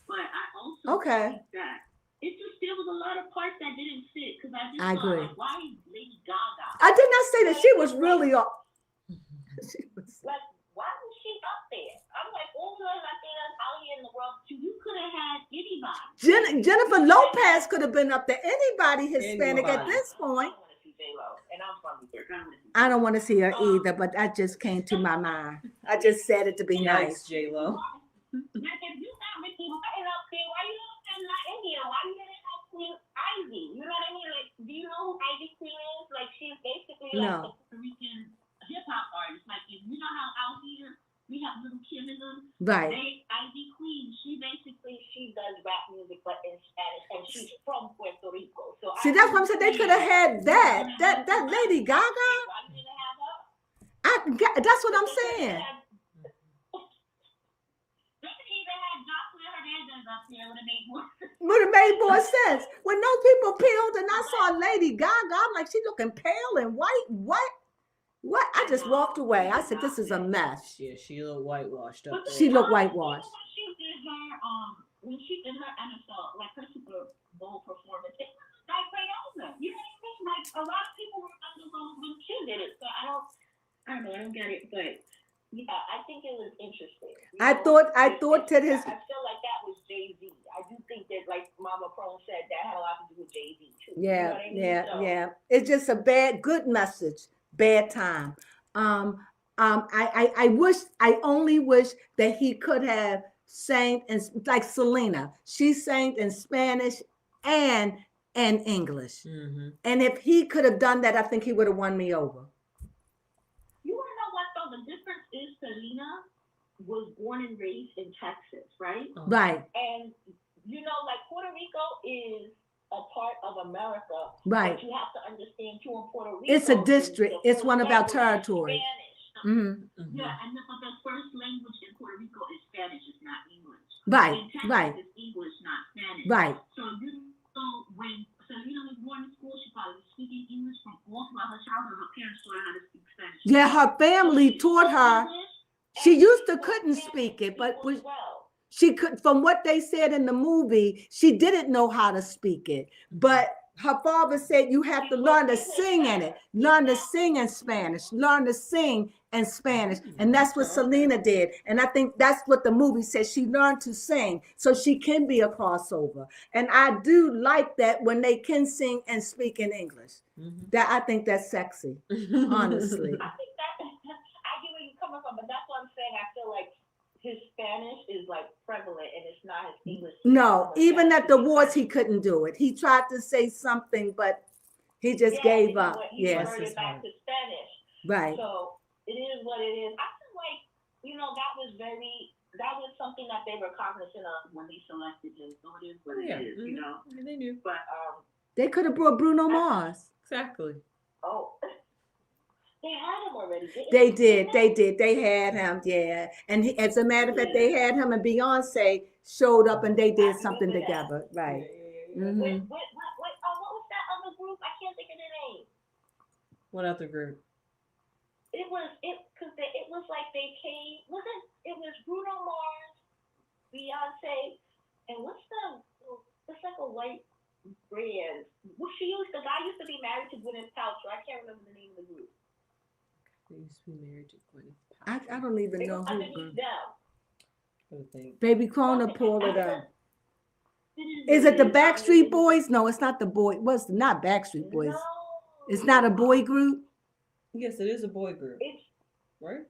But I also think that there was a lot of parts that didn't fit because I agree. Like, why is Lady Gaga? I did not say that she was really up. Like, why was she up there? I'm like, all the Latinas out here in the world, you could have had anybody. Jennifer Lopez could have been up there. Anybody Hispanic at this point. I don't want to see her either, but that just came to my mind. I just said it to be nice. J-Lo. Like, if you got Ricky Martin up there, why you not India? Why you didn't have Queen Ivy? You know what I mean? Like, do you know who Ivy Queen is? Like, she's basically like the Puerto Rican hip hop artist. Like, you know how out here we have Little Kim and them? Right. I Ivy Queen, she does rap music but in Spanish, and she's from Puerto Rico. So See, that's what I'm saying. They could have had that. That Lady Gaga. Why you didn't have her? That's what I'm saying. They could even have Jocelyn Hernandez up there. Would have made more sense. Would have made more sense. When those people peeled and I saw Lady Gaga, I'm like, she looking pale and white. What? What? I just walked away. I said, this is a mess. Yeah, she looked whitewashed up there. She looked whitewashed. When she did her NFL, like her Super Bowl performance, it was like Viola. You know what I mean? Like a lot of people were underwhelmed when she did it. So I don't know, I don't get it, but yeah, I think it was interesting. I thought that his. I feel like that was Jay-Z. I do think that, like Mama Prone said, that had a lot to do with Jay-Z too. Yeah, You know what I mean? yeah. It's just a good message, bad time. I only wish that he could have sang in, like Selena. She sang in Spanish and English. Mm-hmm. And if he could have done that, I think he would have won me over. You want to know what though? The difference is Selena was born and raised in Texas, right? Oh. Right, And you know, like Puerto Rico is a part of America. right. But you have to understand too, in Puerto Rico, It's a district. the It's first one of our language is territories. Spanish. Mm-hmm. Mm-hmm. Yeah, and but the first language in Puerto Rico is Spanish. It's not English. Right, In Texas, right, it's English, not Spanish. right. So when Selena was born in school, she probably was speaking English from all throughout her childhood. Her parents taught her how to speak Spanish. Yeah, her family taught her. She used to couldn't speak it, but she could. From what they said in the movie, she didn't know how to speak it. But her father said you have to learn to sing in it, learn to sing in Spanish, learn to sing in Spanish, and that's what Selena did. And I think that's what the movie says. She learned to sing, so she can be a crossover. And I do like that when they can sing and speak in English. Mm-hmm. That I think that's sexy, honestly. I think that I get where you're coming from, but that's what I'm saying. I feel like his Spanish is like prevalent, and it's not his English. No, even at the wars, he couldn't do it. He tried to say something, but he just gave up. He Yes, converted back to Spanish. right. So it is what it is. I feel like that was something that they were cognizant of when they selected him. So it is what it is, you know. Yeah, they knew. But They could have brought Bruno Mars. Exactly. they had him already. They did. They had him. Yeah. And as a matter of fact, they had him and Beyonce showed up and they did something together. Right. Mm-hmm. What was that other group? I can't think of the name. What other group? It was like they came. It was Bruno Mars, Beyonce, and it's like a white brand. The guy used to be married to Gwyneth Paltrow. I can't remember the name of the group. They used to be married to Gwyneth. I don't even It know was who. underneath them. I think. Baby Krona pulled it up. Is it the Backstreet Boys? No, it's not the boy. What's not Backstreet Boys? No. It's not a boy group. Yes, it is a boy group. It's right?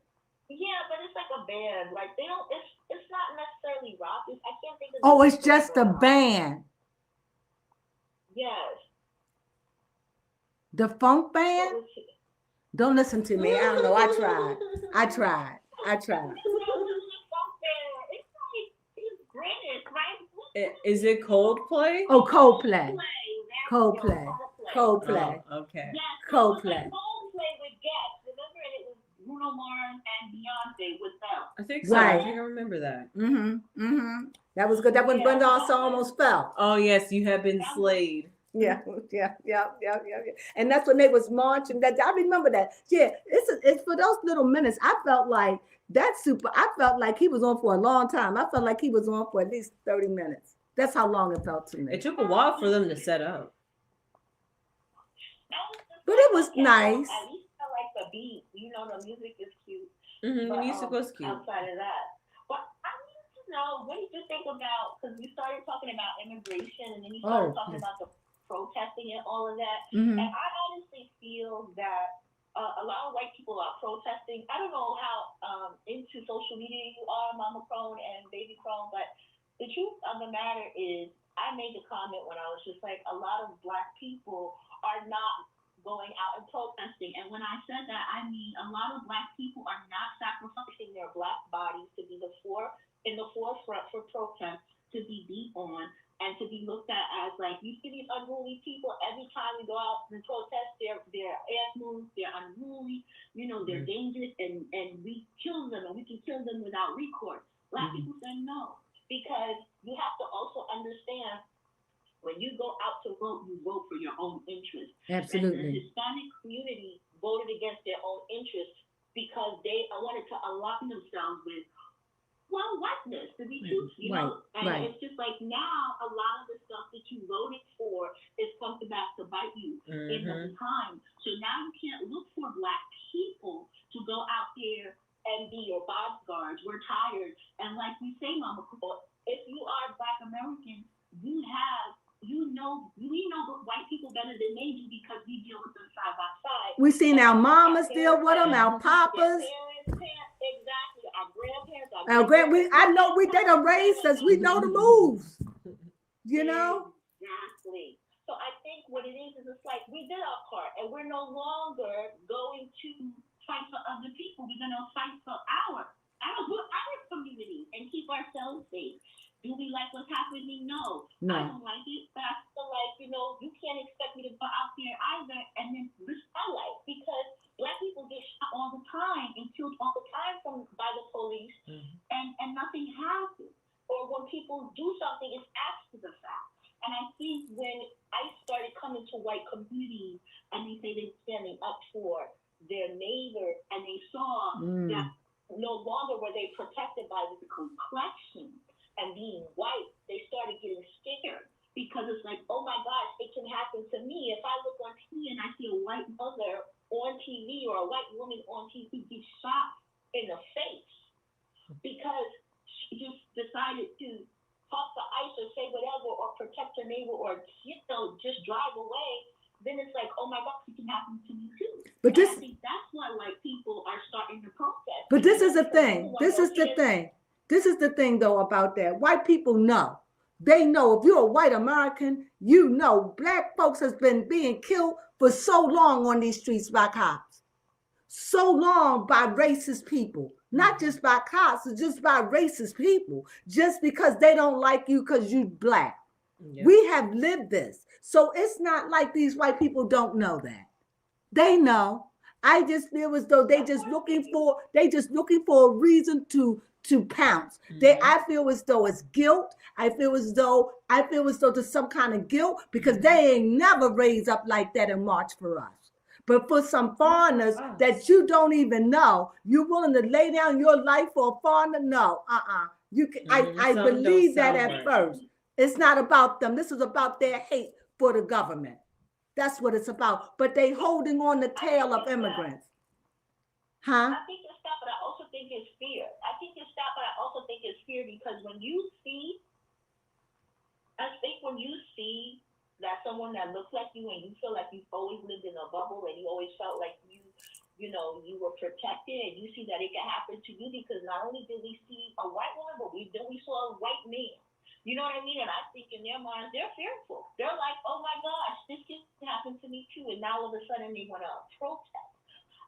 yeah, but it's like a band. Like they don't. It's not necessarily rock. I can't think of. Oh, it's just a band. Yes. The funk band? Don't listen to me. I don't know. I tried. It's like it's British, right? Is it Coldplay? Oh, Coldplay. Coldplay. Oh, okay. Yes, Coldplay. Coldplay with guests. Remember, and it was Bruno Mars and Beyonce with them. I think so. Right. I think I remember that. Mm-hmm. That was good. That was Brenda also almost fell. Oh yes, you have been slayed. Yeah. And that's when they was marching. That I remember that. Yeah, it's for those little minutes. I felt like I felt like he was on for a long time. I felt like he was on for at least 30 minutes. That's how long it felt to me. It took a while for them to set up. But it was nice. At least I like the beat. You know, the music is cute. Mm-hmm. The music was cute. Outside of that, but I need to know, what did you think about? Because we started talking about immigration, and then you started talking about the protesting and all of that. Mm-hmm. And I honestly feel that a lot of white people are protesting. I don't know how into social media you are, Mama Crone and Baby Crone, but the truth of the matter is, I made the comment when I was just like, a lot of Black people are not going out and protesting. And when I said that, I mean a lot of Black people are not sacrificing their Black bodies to be the 4 in the forefront for protest to be beat on and to be looked at as like, you see these unruly people every time we go out and protest, they're animals, they're unruly, they're dangerous, and we kill them, and we can kill them without recourse. Black people say no, because you have to also understand, when you go out to vote, you vote for your own interest. Absolutely. And the Hispanic community voted against their own interests because they wanted to align themselves with, well, whiteness, to be truthful, And it's just like, now a lot of the stuff that you voted for is coming back to bite you in the time. So now you can't look for Black people to go out there and be your bodyguards. We're tired. And like we say, Mama Kubo, if you are Black American, we know white people better than they do because we deal with them side by side. We seen our mamas deal with them, our papas. Exactly. Our grandparents. I know they done raised us. We know the moves. Exactly. So I think what it is it's like we did our part, and we're no longer going to fight for other people. We're going to fight for our community and keep ourselves safe. Do we like what's happening? No. I don't like it, but I feel like, you can't expect me to go out there either and then risk my life, because Black people get shot all the time and killed all the time by the police, and nothing happens. Or when people do something, it's after the fact. And I think when I started coming to white communities and they say they're standing up for their neighbor, and they saw that no longer were they protected by the complexion and being white, they started getting scared, because it's like, oh my gosh, it can happen to me. If I look on TV and I see a white mother on TV or a white woman on TV get shot in the face because she just decided to talk to ICE or say whatever or protect her neighbor or just drive away, then it's like, oh my gosh, it can happen to me too. But I think that's why white people are starting to protest. But this is the thing. This is the thing. This is the thing, though, about that. White people know. They know if you're a white American, Black folks has been being killed for so long on these streets by cops. So long by racist people. Not just by cops, it's just by racist people. Just because they don't like you because you Black. Yeah. We have lived this. So it's not like these white people don't know that. They know. I just feel as though they just looking for a reason to pounce. I feel as though it's guilt. I feel as though there's some kind of guilt because they ain't never raised up like that and marched for us. But for some foreigners that you don't even know, you're willing to lay down your life for a foreigner? No, You can. I believe that at first. It's not about them. This is about their hate for the government. That's what it's about. But they holding on the tail of immigrants. Huh? I think it's that, but I also think it's fear. I think it's that, but I also think it's fear because when you see that someone that looks like you and you feel like you've always lived in a bubble and you always felt like you were protected, and you see that it can happen to you because not only did we see a white woman, but we saw a white man. You know what I mean? And I think in their minds, they're fearful. They're like, oh my gosh, this can happen to me too. And now all of a sudden they want to protest.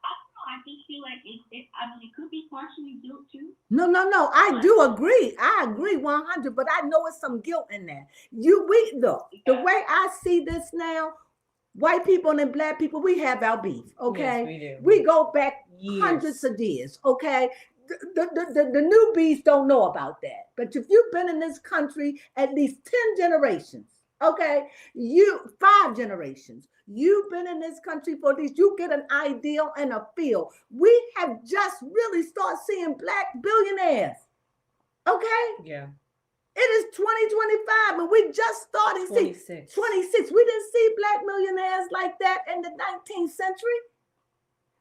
I don't know. I just feel like it could be partially guilt too. No. I do agree. I agree 100, but I know it's some guilt in there. The way I see this now, white people and Black people, we have our beef, okay? Yes, we go back hundreds of years, okay? The newbies don't know about that. But if you've been in this country at least 10 generations, okay, 5 generations, you've been in this country for these, you get an idea and a feel. We have just really started seeing Black billionaires, okay? Yeah. It is 2025 and we just started 26. We didn't see Black millionaires like that in the 19th century.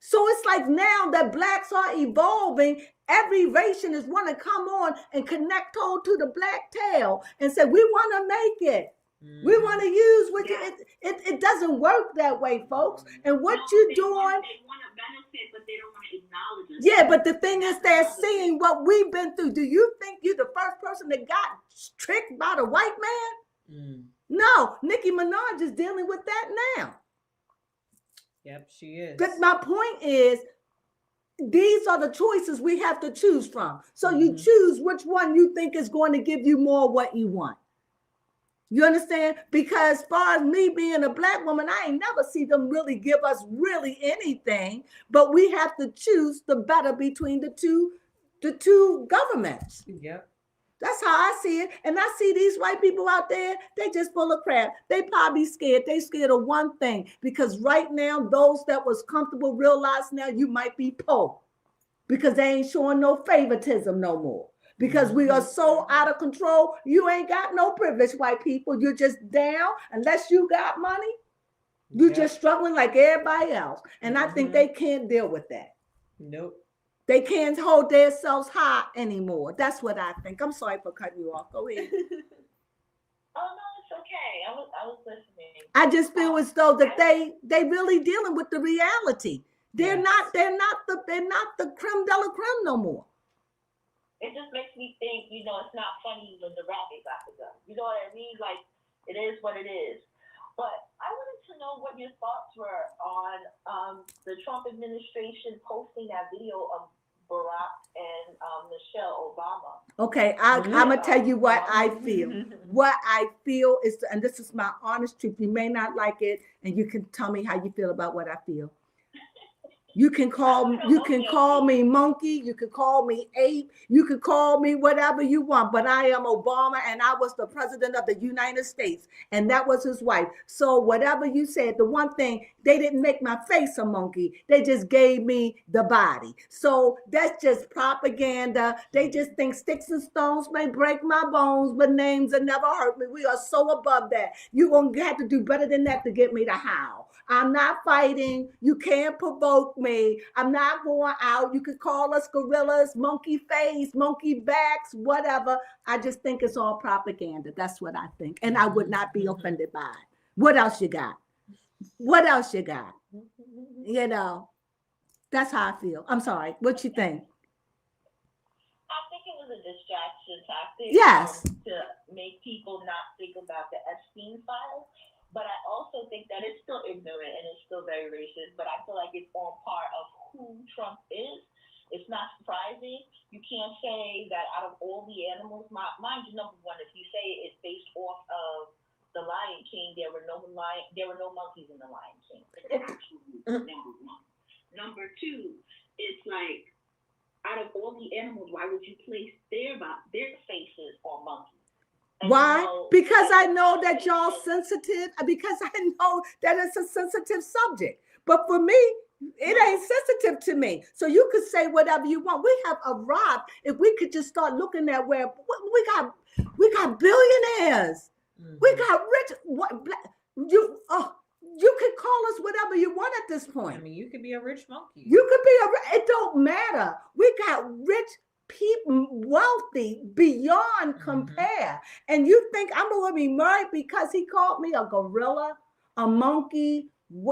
So it's like now that Blacks are evolving, every racialist want to come on and connect hold to the Black tail and say, we want to make it. We want to use what it doesn't work that way, folks. And what you're doing. They want to benefit, but they don't want to acknowledge it. Yeah, but the thing is, they're seeing what we've been through. Do you think you're the first person that got tricked by the white man? No, Nicki Minaj is dealing with that now. Yep, she is. But my point is, these are the choices we have to choose from. So you Mhm. choose which one you think is going to give you more what you want. You understand? Because as far as me being a black woman, I ain't never see them really give us really anything, but we have to choose the better between the two governments. Yep. That's how I see it. And I see these white people out there, they just full of crap. They probably scared. They scared of one thing, because right now, those that was comfortable realize now you might be poor, because they ain't showing no favoritism no more. Because we are so out of control, you ain't got no privilege, white people. You're just down. Unless you got money, you're Yep. just struggling like everybody else. And I think they can't deal with that. Nope. They can't hold themselves high anymore. That's what I think. I'm sorry for cutting you off. Go ahead. Oh no, it's okay. I was listening. I just feel as though that they really dealing with the reality. They're Yes. not the creme de la creme no more. It just makes me think, it's not funny when the rabbit got the gun. You know what I mean? Like, it is what it is. But I wanted to know what your thoughts were on the Trump administration posting that video of Barack and Michelle Obama. Okay, I'm gonna tell you what I feel. What I feel is, and this is my honest truth. You may not like it, and you can tell me how you feel about what I feel. You can call me monkey, you can call me ape, you can call me whatever you want, but I am Obama and I was the president of the United States, and that was his wife. So whatever you said, the one thing, they didn't make my face a monkey, they just gave me the body. So that's just propaganda. They just think sticks and stones may break my bones, but names will never hurt me. We are so above that. You're gonna have to do better than that to get me to howl. I'm not fighting. You can't provoke me. I'm not going out. You could call us gorillas, monkey face, monkey backs, whatever. I just think it's all propaganda. That's what I think. And I would not be offended by it. What else you got? What else you got? You know, that's how I feel. I'm sorry. What you think? I think it was a distraction tactic. Yes. To make people not think about the Epstein files. But I also think that it's still ignorant and it's still very racist. But I feel like it's all part of who Trump is. It's not surprising. You can't say that out of all the animals, mind you, number one, if you say it's based off of the Lion King, there were no monkeys in the Lion King. It's absolutely number one. Number two, it's like out of all the animals, why would you place their faces on monkeys? Why? Because I know that y'all sensitive, because I know that it's a sensitive subject. But for me, it ain't sensitive to me. So you could say whatever you want. We have arrived. If we could just start looking at where we got billionaires. Mm-hmm. We got rich. You could call us whatever you want at this point. I mean, you could be a rich monkey. You could be it don't matter. We got rich people, wealthy beyond compare. And you think I'm gonna be married because he called me a gorilla, a monkey?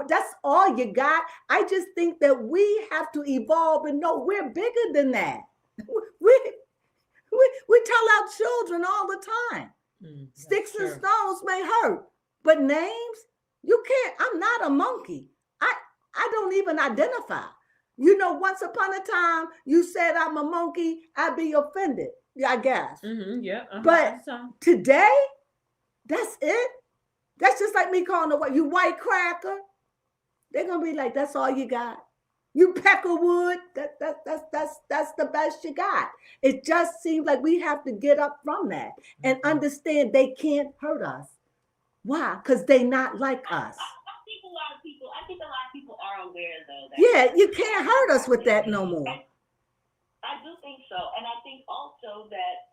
That's all you got? I just think that we have to evolve and know we're bigger than that. We tell our children all the time, sticks and stones may hurt, but names, you can't. I'm not a monkey. I don't even identify. You know, once upon a time, you said I'm a monkey, I'd be offended, I guess. Yeah. But today, that's it. That's just like me calling you white cracker. They're gonna be like, that's all you got. You peckerwood, that's the best you got. It just seems like we have to get up from that and understand they can't hurt us. Why? Because they not like us. I think a lot of people are aware though. That you can't hurt us with that no more. I do think so. And I think also that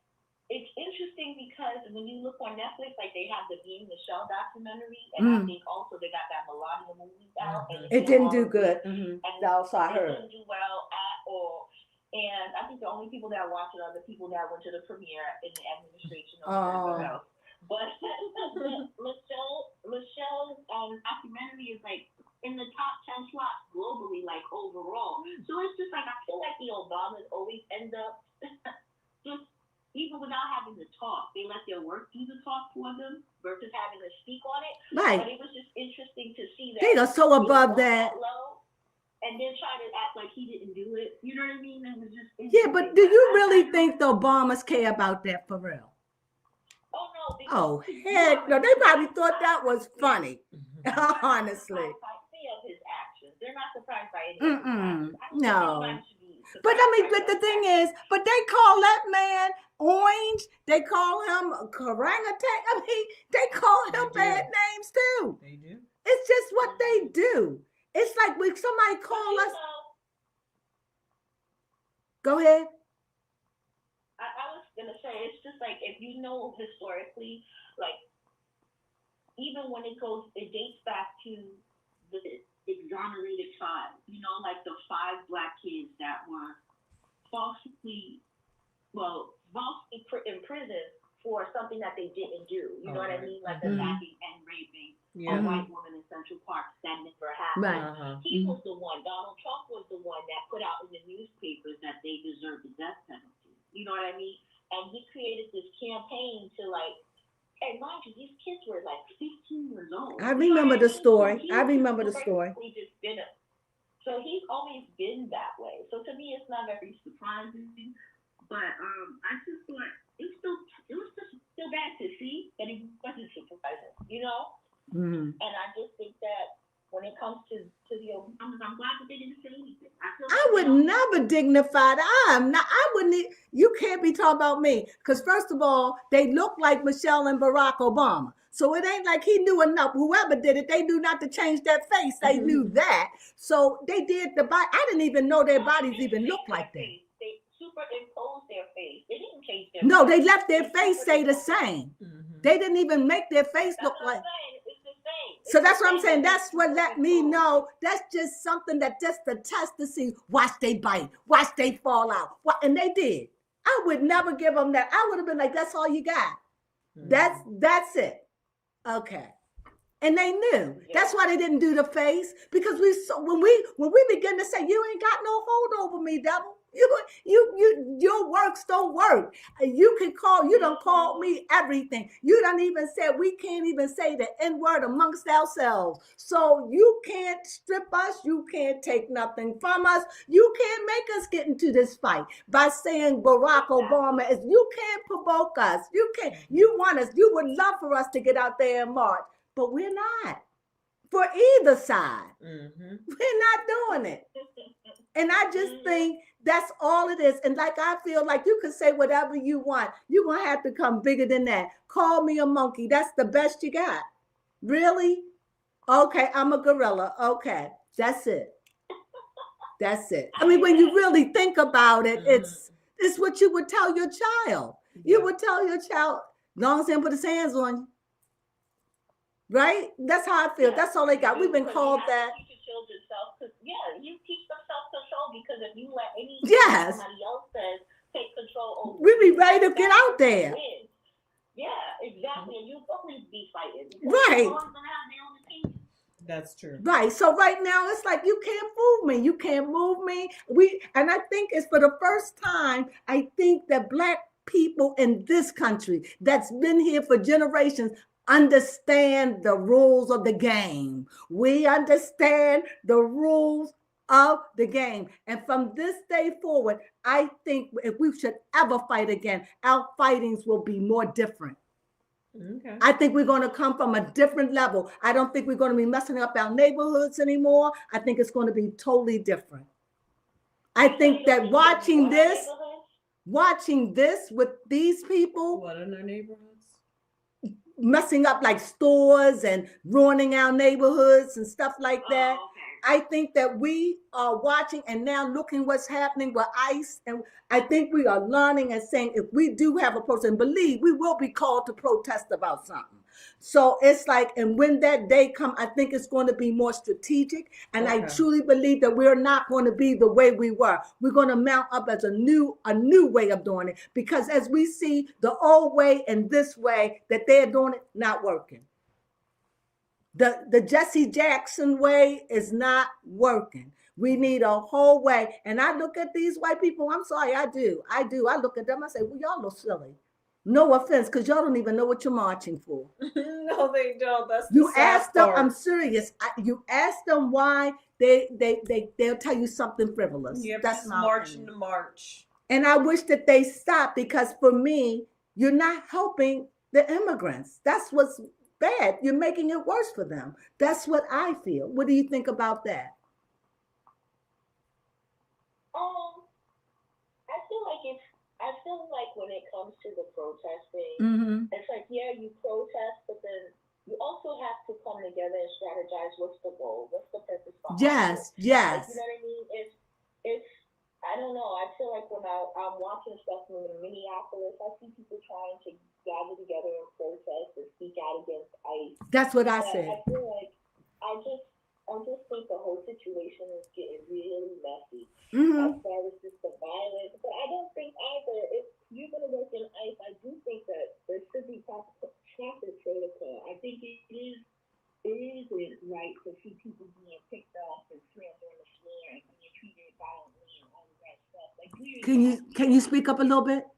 it's interesting because when you look on Netflix, like they have the Being Michelle documentary, and I think also they got that Melania movie out. And it didn't do good. And also I heard. It didn't do well at all. And I think the only people that watch it are the people that went to the premiere in the administration or whatever else. But Michelle's documentary is like in the top 10 slots globally, like overall. So it's just like I feel like the Obamas always end up just even without having to talk, they let their work do the talk for them versus having to speak on it. Right. But it was just interesting to see that they are so above that. Low, and then try to act like he didn't do it. You know what I mean? It was just Yeah, but do you really think the Obamas care about that for real? Oh no! Oh heck no! They probably thought that was funny. Honestly. Of his actions. They're not surprised by any of his actions. No. But I mean, but the thing is, but they call that man orange. They call him orangutan. I mean, they call him bad names too. They do. It's just what they do. It's like when somebody call us. Go ahead. I was gonna say, it's just like, if you know historically, like, even when it dates back to the exonerated five, you know, like the 5 black kids that were falsely imprisoned for something that they didn't do. You know what I mean? Like attacking and raping a white woman in Central Park. That never happened. Right. He was the one, Donald Trump was the one that put out in the newspapers that they deserved the death penalty. You know what I mean? And he created this campaign to, like, and mind you, these kids were like 15 years old. I remember the story. So he's always been that way. So to me, it's not very surprising. But I just thought it was just still bad to see, but it wasn't surprising, you know. Mm-hmm. And I just think that when it comes to the Obamas, I'm glad that they didn't say anything. I would never dignify that. I'm not. I wouldn't. You can't be talking about me, because first of all, they look like Michelle and Barack Obama. So it ain't like he knew enough. Whoever did it, they knew not to change their face. They knew that. So they did the body. I didn't even know their bodies even looked like that. They superimposed their face. They didn't change their No, face. they left their face stay the same. Mm-hmm. They didn't even make their face look like. So that's what I'm saying. That's what let me know. That's just something that just the test to see. Watch they bite. Watch they fall out. And they did. I would never give them that. I would have been like, that's all you got. Mm-hmm. That's it. Okay. And they knew. That's why they didn't do the face, because when we begin to say, you ain't got no hold over me, devil. Your works don't work. You don't call me everything. You don't even say, we can't even say the N-word amongst ourselves. So you can't strip us. You can't take nothing from us. You can't make us get into this fight by saying Barack Obama is, you can't provoke us. You can't, you want us, you would love for us to get out there and march, but we're not. For either side. Mm-hmm. We're not doing it. And I just think that's all it is. And like, I feel like you can say whatever you want. You're going to have to come bigger than that. Call me a monkey. That's the best you got. Really? Okay, I'm a gorilla. Okay, that's it. That's it. I mean, when you really think about it, it's what you would tell your child. You would tell your child, as long as they don't put his hands on you. Right? That's how I feel. Yeah. That's all they got. We've been called that. You teach your children you teach them self-control, because if you let somebody else take control over, we'd be ready to get out there. Yeah, exactly. And you always be fighting. Right. That's true. Right. So right now it's like, you can't move me. You can't move me. And I think it's for the first time, I think that Black people in this country that's been here for generations understand the rules of the game. We understand the rules of the game. And from this day forward, I think if we should ever fight again, our fightings will be more different. Okay. I think we're going to come from a different level. I don't think we're going to be messing up our neighborhoods anymore. I think it's going to be totally different. I think that watching this with these people. What in their neighborhoods? Messing up like stores and ruining our neighborhoods and stuff like that. Oh, okay. I think that we are watching and now looking what's happening with ICE. And I think we are learning and saying, if we do have a protest, and believe we will be called to protest about something. So it's like, and when that day comes, I think it's going to be more strategic. And I truly believe that we're not going to be the way we were. We're going to mount up as a new way of doing it. Because as we see the old way and this way that they're doing it, not working. The Jesse Jackson way is not working. We need a whole way. And I look at these white people, I'm sorry, I do. I look at them, I say, well, y'all look silly. No offense, because y'all don't even know what you're marching for. No, they don't. That's the You sad ask them, part. I'm serious. You ask them why, they'll tell you something frivolous. Yep, That's just my marching opinion. to march. And I wish that they stop, because for me, you're not helping the immigrants. That's what's bad. You're making it worse for them. That's what I feel. What do you think about that? I feel like when it comes to the protesting, Mm-hmm. it's like, yeah, you protest, but then you also have to come together and strategize. What's the goal? What's the purpose behind it? Yes, yes. Like, you know what I mean? It's I don't know. I feel like when I'm watching stuff in Minneapolis, I see people trying to gather together and protest and speak out against ICE. That's what I But said. I feel like I just think the whole situation is getting really messy as far as just the violence. But I don't think either, if you're going to work in ICE, I do think that there should be proper protocol. I think it isn't right to see people being picked up and slammed on the floor and being treated violently and all of that stuff. Like, Can you speak up a little bit?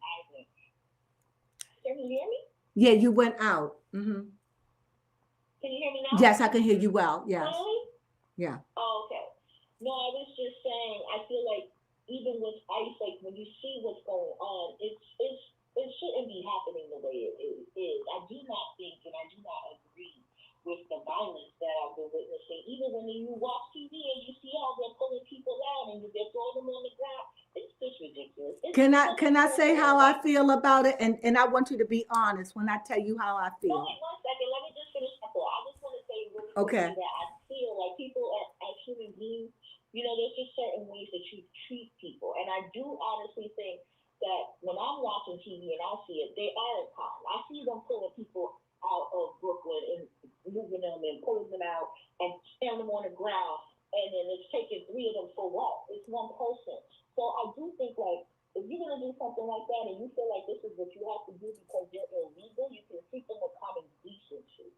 Can you hear me? Yeah, you went out. Mm-hmm. Can you hear me now? Yes, I can hear you well. Yes. Yeah. Oh, okay. No, I was just saying, I feel like even with ICE, like when you see what's going on, it shouldn't be happening the way it is. I do not think, and I do not agree with the violence that I've been witnessing. Even when you watch TV and you see how they're pulling people out and they're throwing them on the ground, it's just ridiculous. Can I say how I feel about it? And I want you to be honest when I tell you how I feel. No, wait 1 second. Let me just finish my thought. I just want to say really Okay. quickly that I feel like people as human beings, you know, there's just certain ways that you treat people. And I do honestly think that when I'm watching TV and I see it, they are a con. I see them pulling people out of Brooklyn and moving them and pulling them out and standing them on the ground. And then it's taking 3 of them for what? It's one person. So I do think, like, if you're going to do something like that and you feel like this is what you have to do because they're illegal, you can treat them with common decency.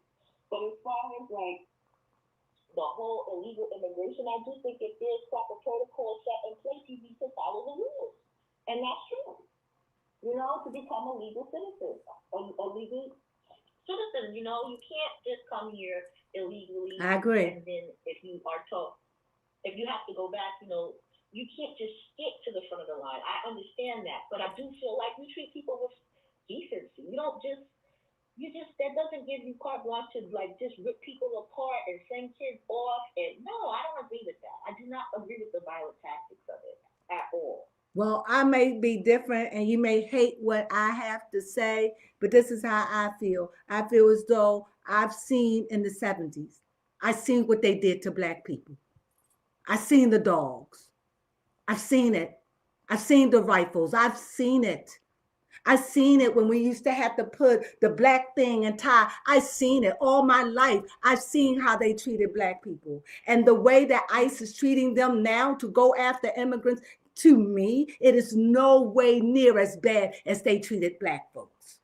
But as far as, like, the whole illegal immigration, I do think if there's proper protocol set in place, you need to follow the rules. And that's true. You know, to become a legal citizen, you know, you can't just come here illegally. I agree. And then if you are told, if you have to go back, you know, you can't just stick to the front of the line. I understand that, but I do feel like we treat people with decency. You don't just, that doesn't give you carte blanche to like just rip people apart and send kids off. And no, I don't agree with that. I do not agree with the violent tactics of it at all. Well, I may be different and you may hate what I have to say, but this is how I feel. I feel as though I've seen in the 70s, I seen what they did to Black people. I seen the dogs. I've seen it. I've seen the rifles. I've seen it. I've seen it when we used to have to put the black thing and tie. I've seen it all my life. I've seen how they treated Black people. And the way that ICE is treating them now to go after immigrants, to me, it is no way near as bad as they treated Black folks.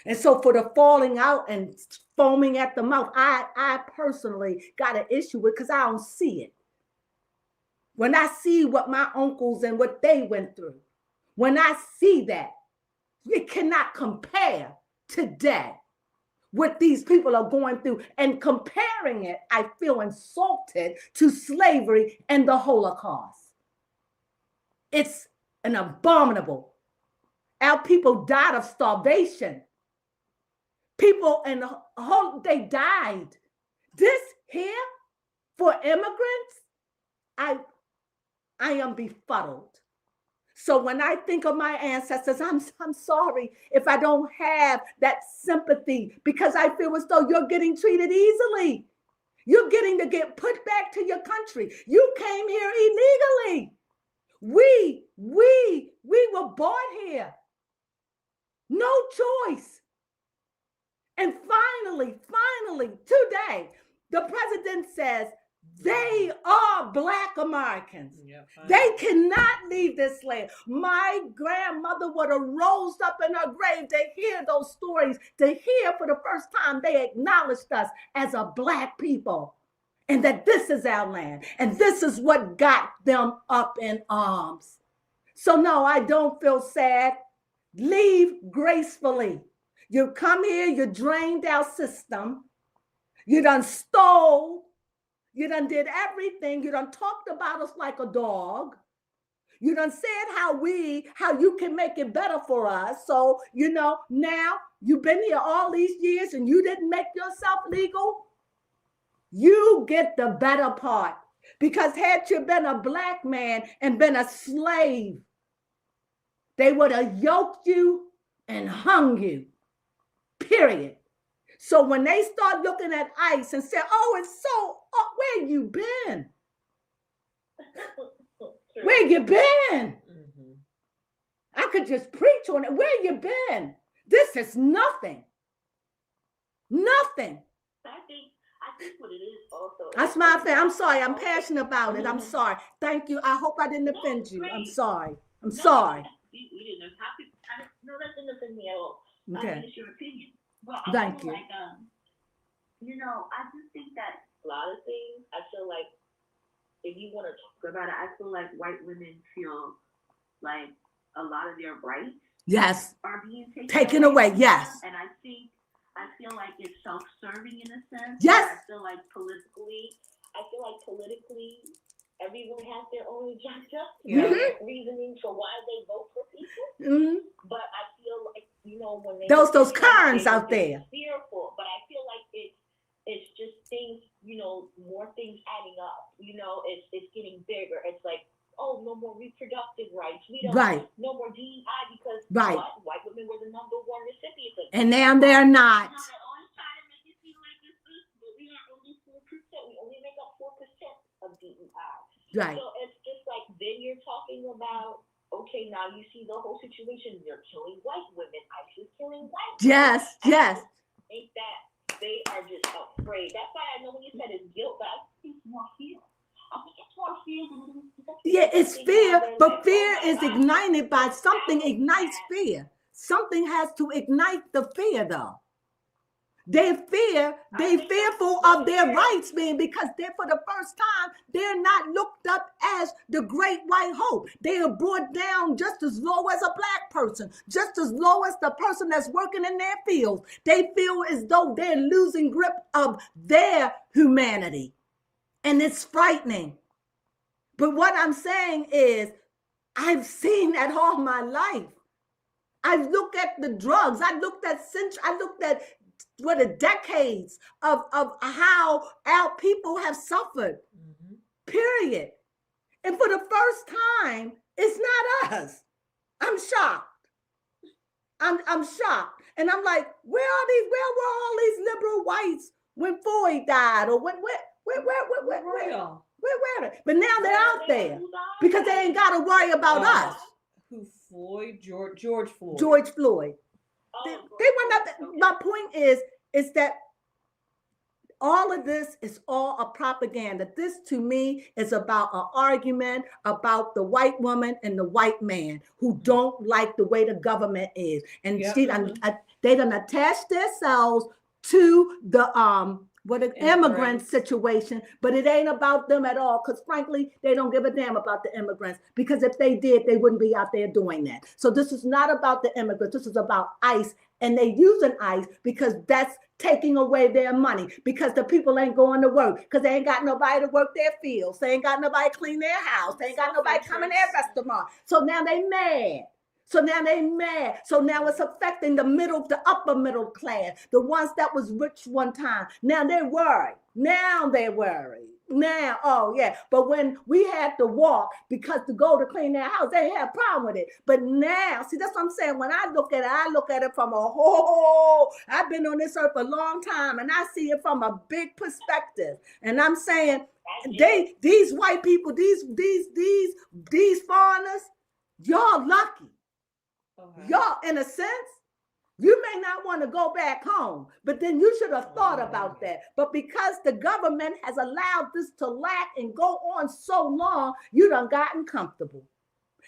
And so for the falling out and foaming at the mouth, I personally got an issue with because I don't see it. When I see what my uncles and what they went through, when I see that, it cannot compare today what these people are going through. And comparing it, I feel insulted to slavery and the Holocaust. It's an abominable. Our people died of starvation. People and they died. This here for immigrants, I am befuddled. So when I think of my ancestors, I'm sorry if I don't have that sympathy because I feel as though you're getting treated easily. You're getting to get put back to your country. You came here illegally. We were born here. No choice. And finally, today, the president says they are Black Americans. Yeah, they cannot leave this land. My grandmother would have rose up in her grave to hear those stories, to hear for the first time they acknowledged us as a Black people and that this is our land. And this is what got them up in arms. So no, I don't feel sad. Leave gracefully. You come here, you drained our system. You done stole. You done did everything. You done talked about us like a dog. You done said how you can make it better for us. So, now you've been here all these years and you didn't make yourself legal. You get the better part. Because had you been a black man and been a slave, they would have yoked you and hung you. Period. So when they start looking at ICE and say, oh, it's so, where you been? Where you been? Mm-hmm. I could just preach on it. Where you been? This is nothing. Nothing. I think what it is also. That's my thing. I'm sorry. I'm passionate about it. I'm sorry. Thank you. I hope I didn't offend you. I'm sorry. I'm sorry. You didn't have to. No, that didn't offend me at all. Okay. It's your opinion. Well, Thank you. Like, I just think that a lot of things, I feel like if you want to talk about it, I feel like white women feel like a lot of their rights Yes. are being Taken away. Yes. And I feel like it's self-serving in a sense. Yes. I feel like politically, everyone has their own agenda, reasoning for why they vote for people. Mm-hmm. But I feel like, when they those Karens out there. Fearful, but I feel like it's just things, more things adding up. It's getting bigger. It's like, oh, no more reproductive rights. We don't no more DEI because white women were the #1 recipients of it. And now they're not. They always try to make it seem like this, but we are only 4%. We only make up 4% of DEI. Right. So it's just like then you're talking about, okay, now you see the whole situation. They're killing white women. ICE is killing white women. Yes. Yes. Ain't that they are just afraid. That's why I know when you said it's guilt, but I think it's more fear. I think it's more fear than yeah, it's fear, but fear is ignited by something. Ignites fear. Something has to ignite the fear, though. They're fearful of their rights being, because they're, for the first time, they're not looked up as the great white hope. They are brought down just as low as a black person, just as low as the person that's working in their fields. They feel as though they're losing grip of their humanity. And it's frightening. But what I'm saying is, I've seen that all my life. I've looked at the drugs. I looked at the decades of how our people have suffered. Mm-hmm. Period. And for the first time, it's not us. I'm shocked. I'm shocked. And I'm like, where were all these liberal whites when Floyd died? Or where were they? But now they're out there because they ain't got to worry about us. Who, Floyd? George Floyd. George Floyd. They were not. My point is that all of this is all a propaganda. This, to me, is about an argument about the white woman and the white man who don't like the way the government is, and they done attach themselves to the immigrant situation, but it ain't about them at all, because frankly, they don't give a damn about the immigrants, because if they did, they wouldn't be out there doing that. So this is not about the immigrants. This is about ICE, and they using ICE because that's taking away their money, because the people ain't going to work, because they ain't got nobody to work their fields. They ain't got nobody to clean their house. They ain't got nobody coming to their restaurant. So now they mad. So now it's affecting the upper middle class, the ones that was rich one time. Now they're worried. Now, oh yeah. But when we had to walk because to go to clean their house, they had a problem with it. But now, see, that's what I'm saying. When I look at it from a whole, I've been on this earth a long time, and I see it from a big perspective. And I'm saying, these white people, these foreigners, y'all lucky. Y'all, in a sense, you may not want to go back home, but then you should have thought about that. But because the government has allowed this to lack and go on so long, you done gotten comfortable.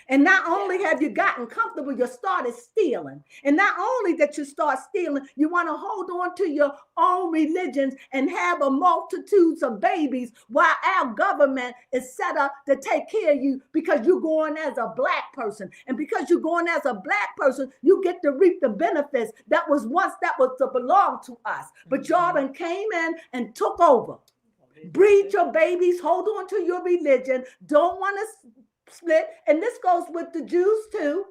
And not only have you gotten comfortable, you started stealing. And not only that you start stealing, you want to hold on to your own religions and have a multitudes of babies while our government is set up to take care of you because you're going as a black person. And because you're going as a black person, you get to reap the benefits that was to belong to us. But y'all done came in and took over. Breed your babies, hold on to your religion, don't want to split, and this goes with the Jews too.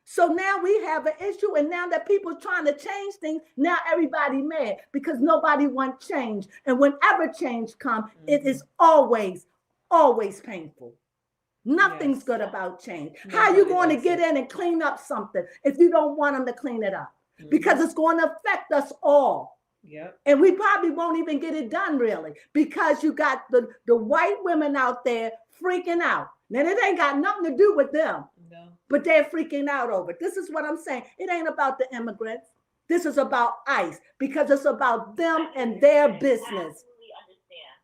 So now we have an issue, and now that people are trying to change things, now everybody mad because nobody wants change. And whenever change comes, it is always painful. Nothing's good about change. How are you going to get in and clean up something if you don't want them to clean it up? Because it's going to affect us all. Yep. And we probably won't even get it done really because you got the white women out there freaking out. Now, it ain't got nothing to do with them, but they're freaking out over it. This is what I'm saying. It ain't about the immigrants. This is about ICE because it's about them and their business. I absolutely understand.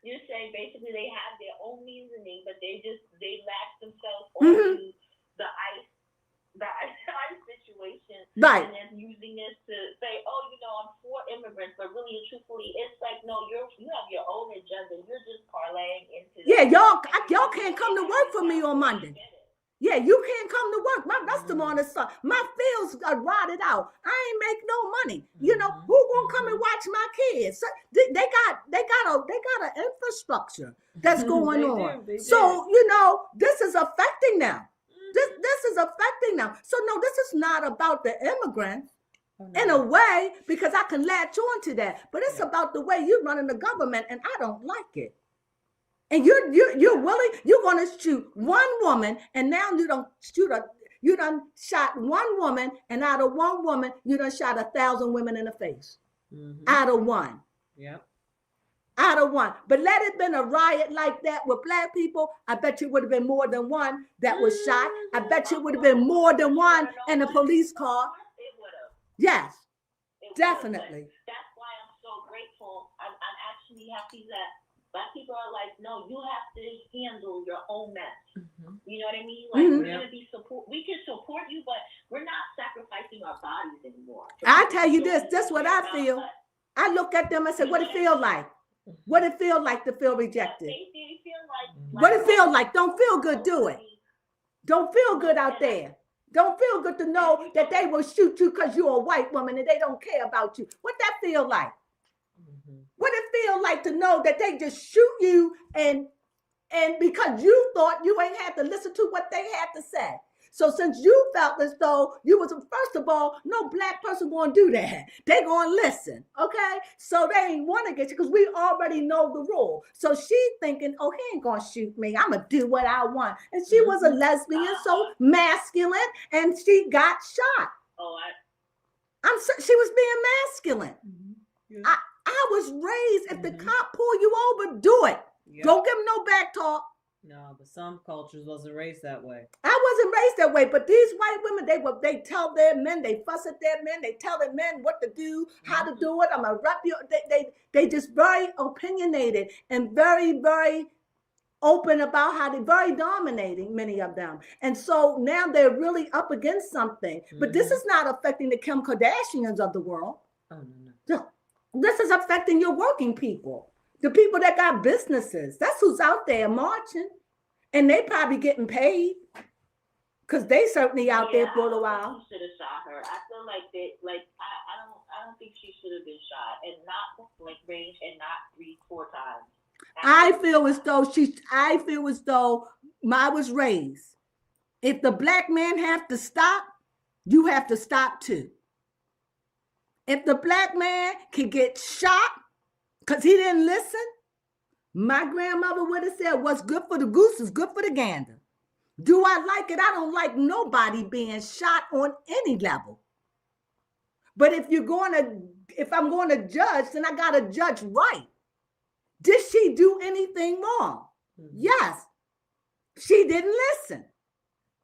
You're saying basically they have their own reasoning, but they latch themselves onto the ICE situation, right? And then using this to say, oh, I'm for immigrants, but really and truthfully, it's like, no, you have your own agenda. You're just parlaying into that. Yeah, y'all can't come to work for me on Monday. Yeah, you can't come to work. My restaurant is my fields are rotted out. I ain't make no money. Who gonna come and watch my kids? So they got an infrastructure that's going on. So this is affecting them. This is affecting them. So no, this is not about the immigrants in a way because I can latch on to that. But it's about the way you're running the government, and I don't like it. And you're willing, you're going to shoot one woman, and now you done shot one woman, and out of one woman, you done shot 1,000 women in the face. Out of one. Yep. Out of one. But let it been a riot like that with black people, I bet you would have been more than one that was shot. I bet you would have been more than one in a police car. It would have. Yes, definitely. That's why I'm so grateful. I'm actually happy that black people are like, no, you have to handle your own mess. You know what I mean? Like, we're going to be we can support you, but we're not sacrificing our bodies anymore. I tell you this is what I feel. I look at them and say, what it feel like? What it feel like to feel rejected? They feel like, what it feel like? Don't feel good, do it. Don't feel good out there. Don't feel good to know that they will shoot you because you're a white woman and they don't care about you. What that feel like? What it feel like to know that they just shoot you and because you thought you ain't had to listen to what they had to say. So since you felt as though you was, first of all, no black person gonna do that. They gonna listen, okay? So they ain't want to get you because we already know the rule. So she thinking, oh, he ain't gonna shoot me. I'm gonna do what I want. And she was a lesbian, so masculine, and she got shot. She was being masculine. I was raised, if the cop pull you over, do it. Yep. Don't give them no back talk. No, but some cultures wasn't raised that way. I wasn't raised that way, but these white women, they tell their men, they fuss at their men, they tell their men what to do, how to do it. I'm gonna rep you. They just very opinionated and very, very open about how they're very dominating, many of them. And so now they're really up against something. But this is not affecting the Kim Kardashians of the world. Oh, no. This is affecting your working people. The people that got businesses, that's who's out there marching, and they probably getting paid because they certainly out there for a while. Should have shot her. I feel like I don't think she should have been shot, and not like range, and not 3-4 times. I feel as though I was raised. If the black man have to stop, you have to stop too. If the black man can get shot because he didn't listen, my grandmother would have said, what's good for the goose is good for the gander. Do I like it? I don't like nobody being shot on any level. But if I'm going to judge, then I got to judge right. Did she do anything wrong? Yes. She didn't listen.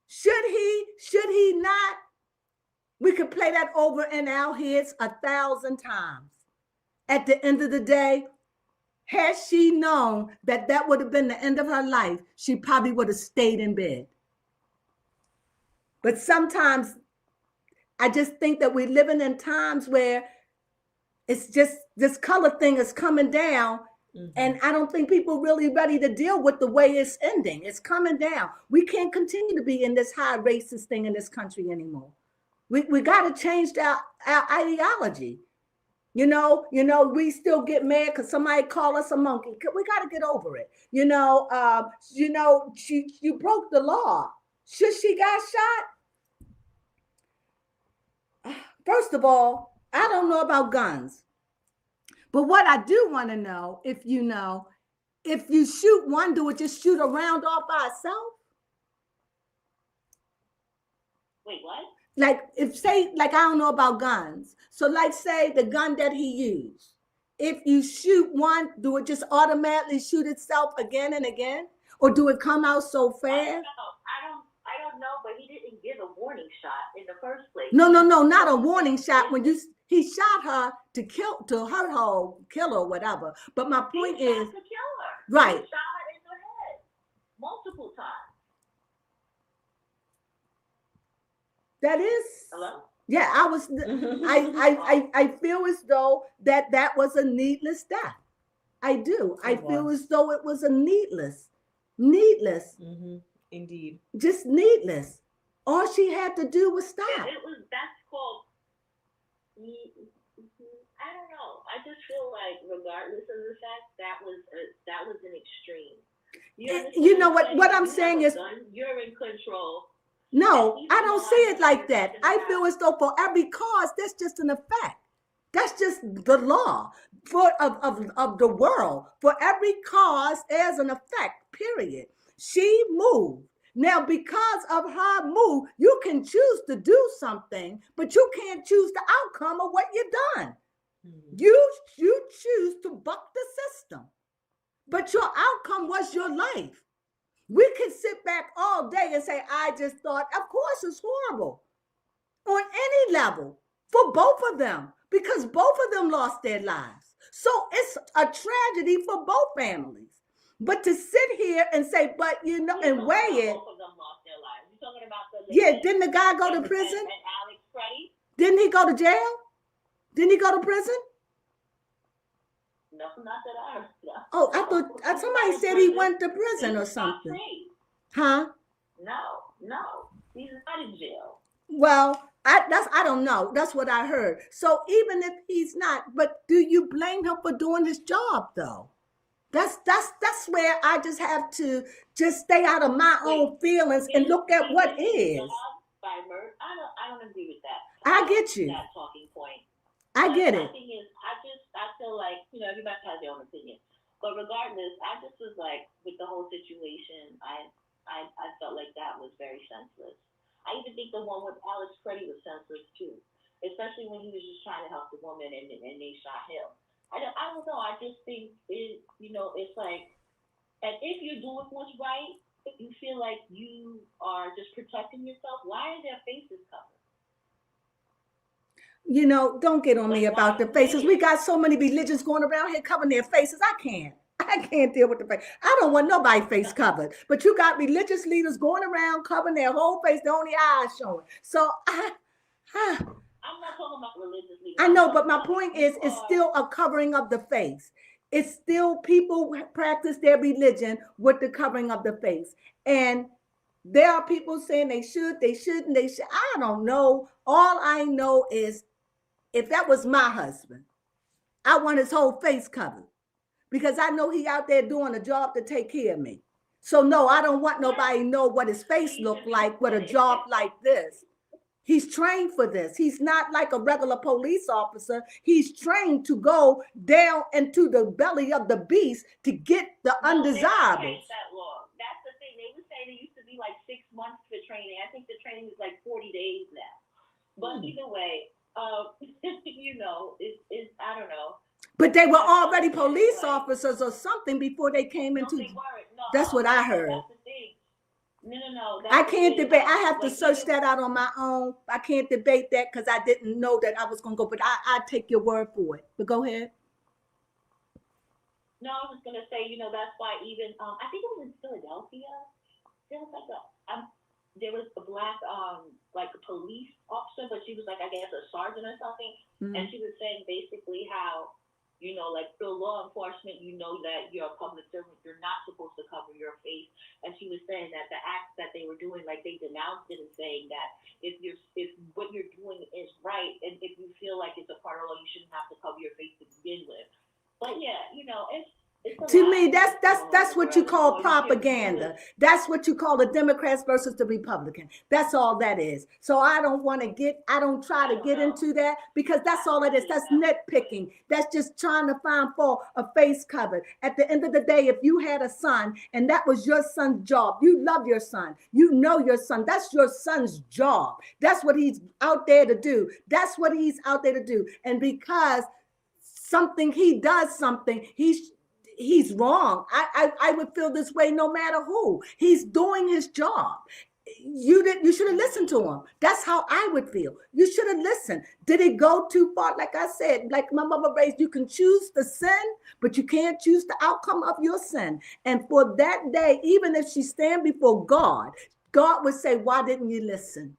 Should he not? We could play that over in our heads 1,000 times. At the end of the day, had she known that would have been the end of her life, she probably would have stayed in bed. But sometimes I just think that we're living in times where it's just this color thing is coming down. And I don't think people really ready to deal with the way it's ending. It's coming down. We can't continue to be in this high racist thing in this country anymore. We got to change our ideology. You know, we still get mad because somebody call us a monkey. We got to get over it. You broke the law. Should she got shot? First of all, I don't know about guns. But what I do want to know, if you shoot one, do it just shoot a round off by itself? Wait, what? Like I don't know about guns. So like say the gun that he used. If you shoot one, do it just automatically shoot itself again and again? Or do it come out so fast? I don't know, but he didn't give a warning shot in the first place. No, not a warning shot. He shot her to hurt her, kill her, whatever. But my point is, to kill her. Right. He shot her in the head multiple times. That is. Hello? Yeah, I feel as though that was a needless death. I do. I feel as though it was a needless. Mm-hmm. Indeed. Just needless. All she had to do was stop. Yeah, that's called, I don't know. I just feel like regardless of the fact, that was an extreme. You know what I'm saying is, you're in control. No, I don't see it like that. I feel as though for every cause, that's just an effect. That's just the law of the world. For every cause, there's an effect, period. She moved. Now, because of her move, you can choose to do something, but you can't choose the outcome of what you've done. Mm-hmm. You choose to buck the system, but your outcome was your life. We can sit back all day and say, I just thought, of course it's horrible on any level for both of them, because both of them lost their lives. So it's a tragedy for both families. But to sit here and say, but and weigh it. Both of them lost their lives. You're talking about the didn't the guy go to prison? And Alex Freddie? Didn't he go to jail? Didn't he go to prison? No, not that I heard. Oh, I thought somebody said he went to prison or something. Huh? No, he's not in jail. Well, I don't know. That's what I heard. So even if he's not, but do you blame him for doing his job though? That's where I just have to just stay out of my own feelings and look at what is. I don't agree with that. I get you. That talking point. I get it. The thing is, I feel like, everybody has their own opinion. But regardless, I just was like, with the whole situation, I felt like that was very senseless. I even think the one with Alex Freddie was senseless too, especially when he was just trying to help the woman and they shot him. I don't know. I just think it's like, and if you're doing what's right, if you feel like you are just protecting yourself, why are their faces covered? Don't get on me about the faces. We got so many religions going around here covering their faces. I can't deal with the face. I don't want nobody's face covered. But you got religious leaders going around covering their whole face, the only eyes showing. So I'm not talking about religious leaders. I know, but my point is, it's still a covering of the face. It's still people practice their religion with the covering of the face. And there are people saying they should, they shouldn't, they should. I don't know. All I know is if that was my husband, I want his whole face covered because I know he out there doing a job to take care of me. So no, I don't want nobody to know what his face looked like with a job like this. He's trained for this. He's not like a regular police officer. He's trained to go down into the belly of the beast to get the undesirables. That long. That's the thing. They were saying it used to be like 6 months for training. I think the training is like 40 days now. But either way, it's I don't know. But they were already police officers or something before they came into. They weren't. No, that's what I heard. That's the thing. No. I can't debate. I have to search that out on my own. I can't debate that because I didn't know that I was going to go. But I take your word for it. But go ahead. No, I was going to say, that's why even I think it was in Philadelphia. There was like there was a black like a police officer, but she was like I guess a sergeant or something, and she was saying basically how like for law enforcement, that you're a public servant, you're not supposed to cover your face, and she was saying that the acts that they were doing, like they denounced it and saying that if what you're doing is right, and if you feel like it's a part of law, you shouldn't have to cover your face to begin with. But yeah, to me, that's what you call propaganda. That's what you call the Democrats versus the Republican. That's all that is. So I don't try to get into that, because that's all it is. That's nitpicking. That's just trying to find for a face covered. At the end of the day, if you had a son and that was your son's job, you love your son, you know your son, that's your son's job. That's what he's out there to do. That's what he's out there to do. And because he does something, he's wrong. I would feel this way no matter who. He's doing his job. You should have listened to him. That's how I would feel. You should have listened. Did it go too far? Like I said, like my mother raised, you can choose the sin, but you can't choose the outcome of your sin. And for that day, even if she stand before God, God would say, why didn't you listen?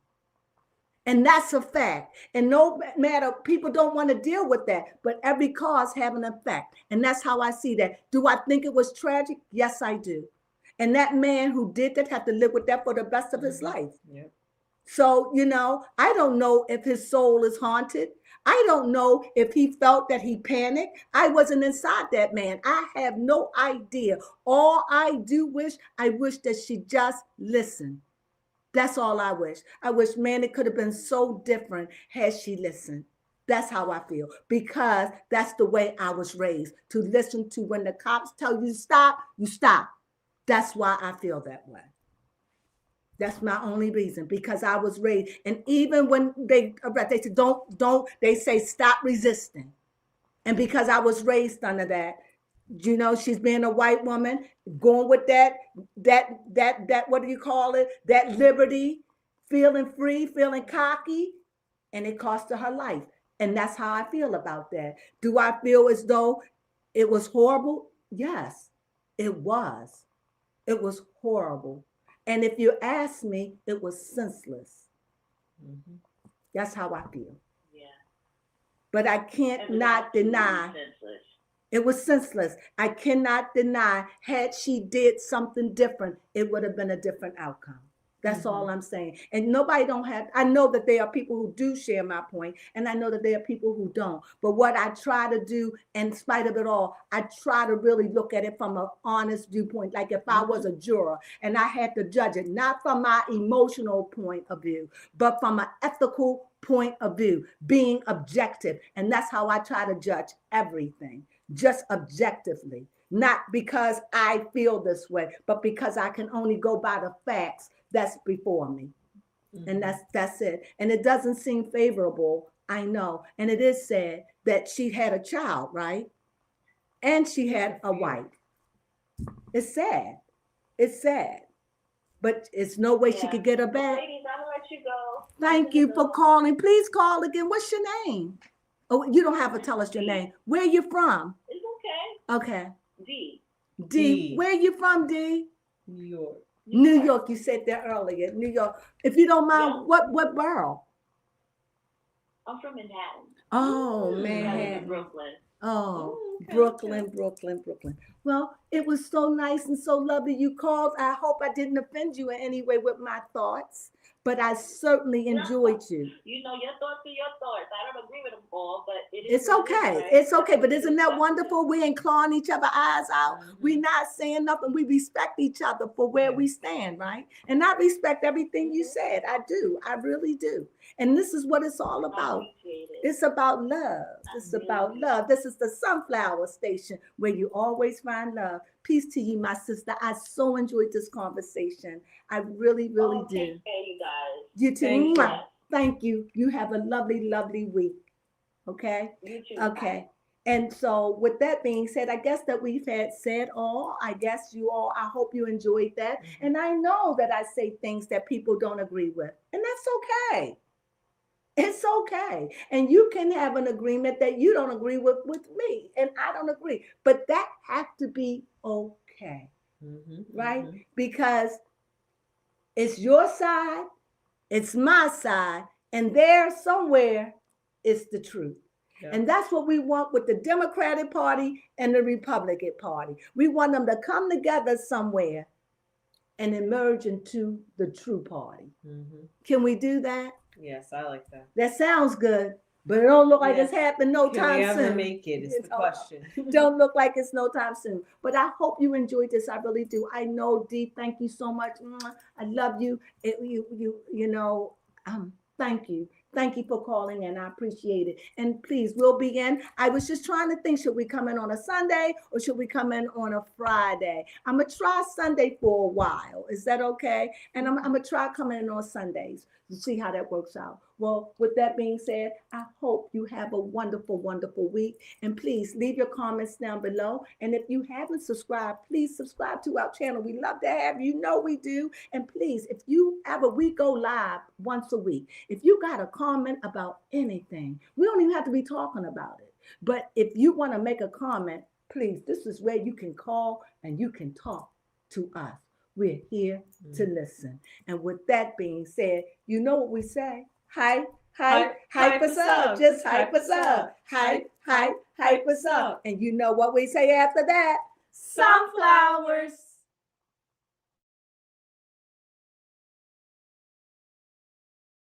And that's a fact. And no matter, people don't want to deal with that, but every cause have an effect. And that's how I see that. Do I think it was tragic? Yes, I do. And that man who did that had to live with that for the rest of his life. Yep. So, I don't know if his soul is haunted. I don't know if he felt that he panicked. I wasn't inside that man. I have no idea. All I wish that she just listened. That's all I wish. I wish, man, it could have been so different had she listened. That's how I feel, because that's the way I was raised, to listen to when the cops tell you stop, you stop. That's why I feel that way. That's my only reason, because I was raised. And even when they say, don't, they say, stop resisting. And because I was raised under that, she's being a white woman, going with that, what do you call it? That liberty, feeling free, feeling cocky, and it cost her life. And that's how I feel about that. Do I feel as though it was horrible? Yes, it was. It was horrible. And if you ask me, it was senseless. Mm-hmm. That's how I feel. Yeah. But I can't not deny. Senseless. It was senseless. I cannot deny, had she did something different, it would have been a different outcome. That's all I'm saying. And I know that there are people who do share my point, and I know that there are people who don't. But what I try to do, in spite of it all, I try to really look at it from an honest viewpoint. Like if I was a juror and I had to judge it, not from my emotional point of view, but from an ethical point of view, being objective. And that's how I try to judge everything. Just objectively, not because I feel this way, but because I can only go by the facts that's before me. Mm-hmm. And that's it. And it doesn't seem favorable, I know. And it is sad that she had a child, right? And she had a wife. It's sad. It's sad. But it's no way she could get her back. Ladies, I'm gonna let you go. Thank you for calling. Please call again. What's your name? Oh, you don't have to tell us your name. Where are you from? It's okay. Okay. D. Where are you from, D? New York. New York. You said that earlier. New York. If you don't mind, what borough? I'm from Manhattan. Oh, Manhattan. Brooklyn. Oh, okay, Brooklyn. Well, it was so nice and so lovely you called. I hope I didn't offend you in any way with my thoughts, but I certainly enjoyed you. Your thoughts are your thoughts. I don't agree with them all, but it's okay. Right? It's okay. But isn't that wonderful? We ain't clawing each other's eyes out. Mm-hmm. We're not saying nothing. We respect each other for where we stand, right? And I respect everything you said. I do. I really do. And this is what it's all about. It's about love. It's about love. This is the Sunflower Station where you always find love. Peace to you, my sister. I so enjoyed this conversation. I really, really do. Take care, you guys. You too. Thank you. You have a lovely, lovely week. Okay? You too. Okay. And so with that being said, I guess that we've had said all. I guess you all, I hope you enjoyed that. Mm-hmm. And I know that I say things that people don't agree with. And that's okay. It's okay. And you can have an agreement that you don't agree with me. And I don't agree. But that has to be okay. Mm-hmm. Right? Mm-hmm. Because It's your side, it's my side, and there somewhere is the truth. Yeah. And that's what we want with the Democratic Party and the Republican Party. We want them to come together somewhere and emerge into the true party. Can we do that? Yes, I like that. That sounds good, but it don't look like Yes. it's happening no Can time we ever soon. make it? Is the No. question. Don't look like it's no time soon. But I hope you enjoyed this. I really do. I know, Dee, thank you so much. I love you. Thank you. Thank you for calling, and I appreciate it. And please, we'll be in. I was just trying to think, should we come in on a Sunday or should we come in on a Friday? I'm going to try Sunday for a while. Is that okay? And I'm going to try coming in on Sundays to see how that works out. Well, with that being said, I hope you have a wonderful, wonderful week. And please leave your comments down below. And if you haven't subscribed, please subscribe to our channel. We love to have you. Know we do. And please, if you ever, we go live once a week. If you got a comment about anything, we don't even have to be talking about it. But if you want to make a comment, please, this is where you can call and you can talk to us. We're here to listen. And with that being said, you know what we say? Hype us up. Just hype us up. Hype us up. And you know what we say after that? Sunflowers.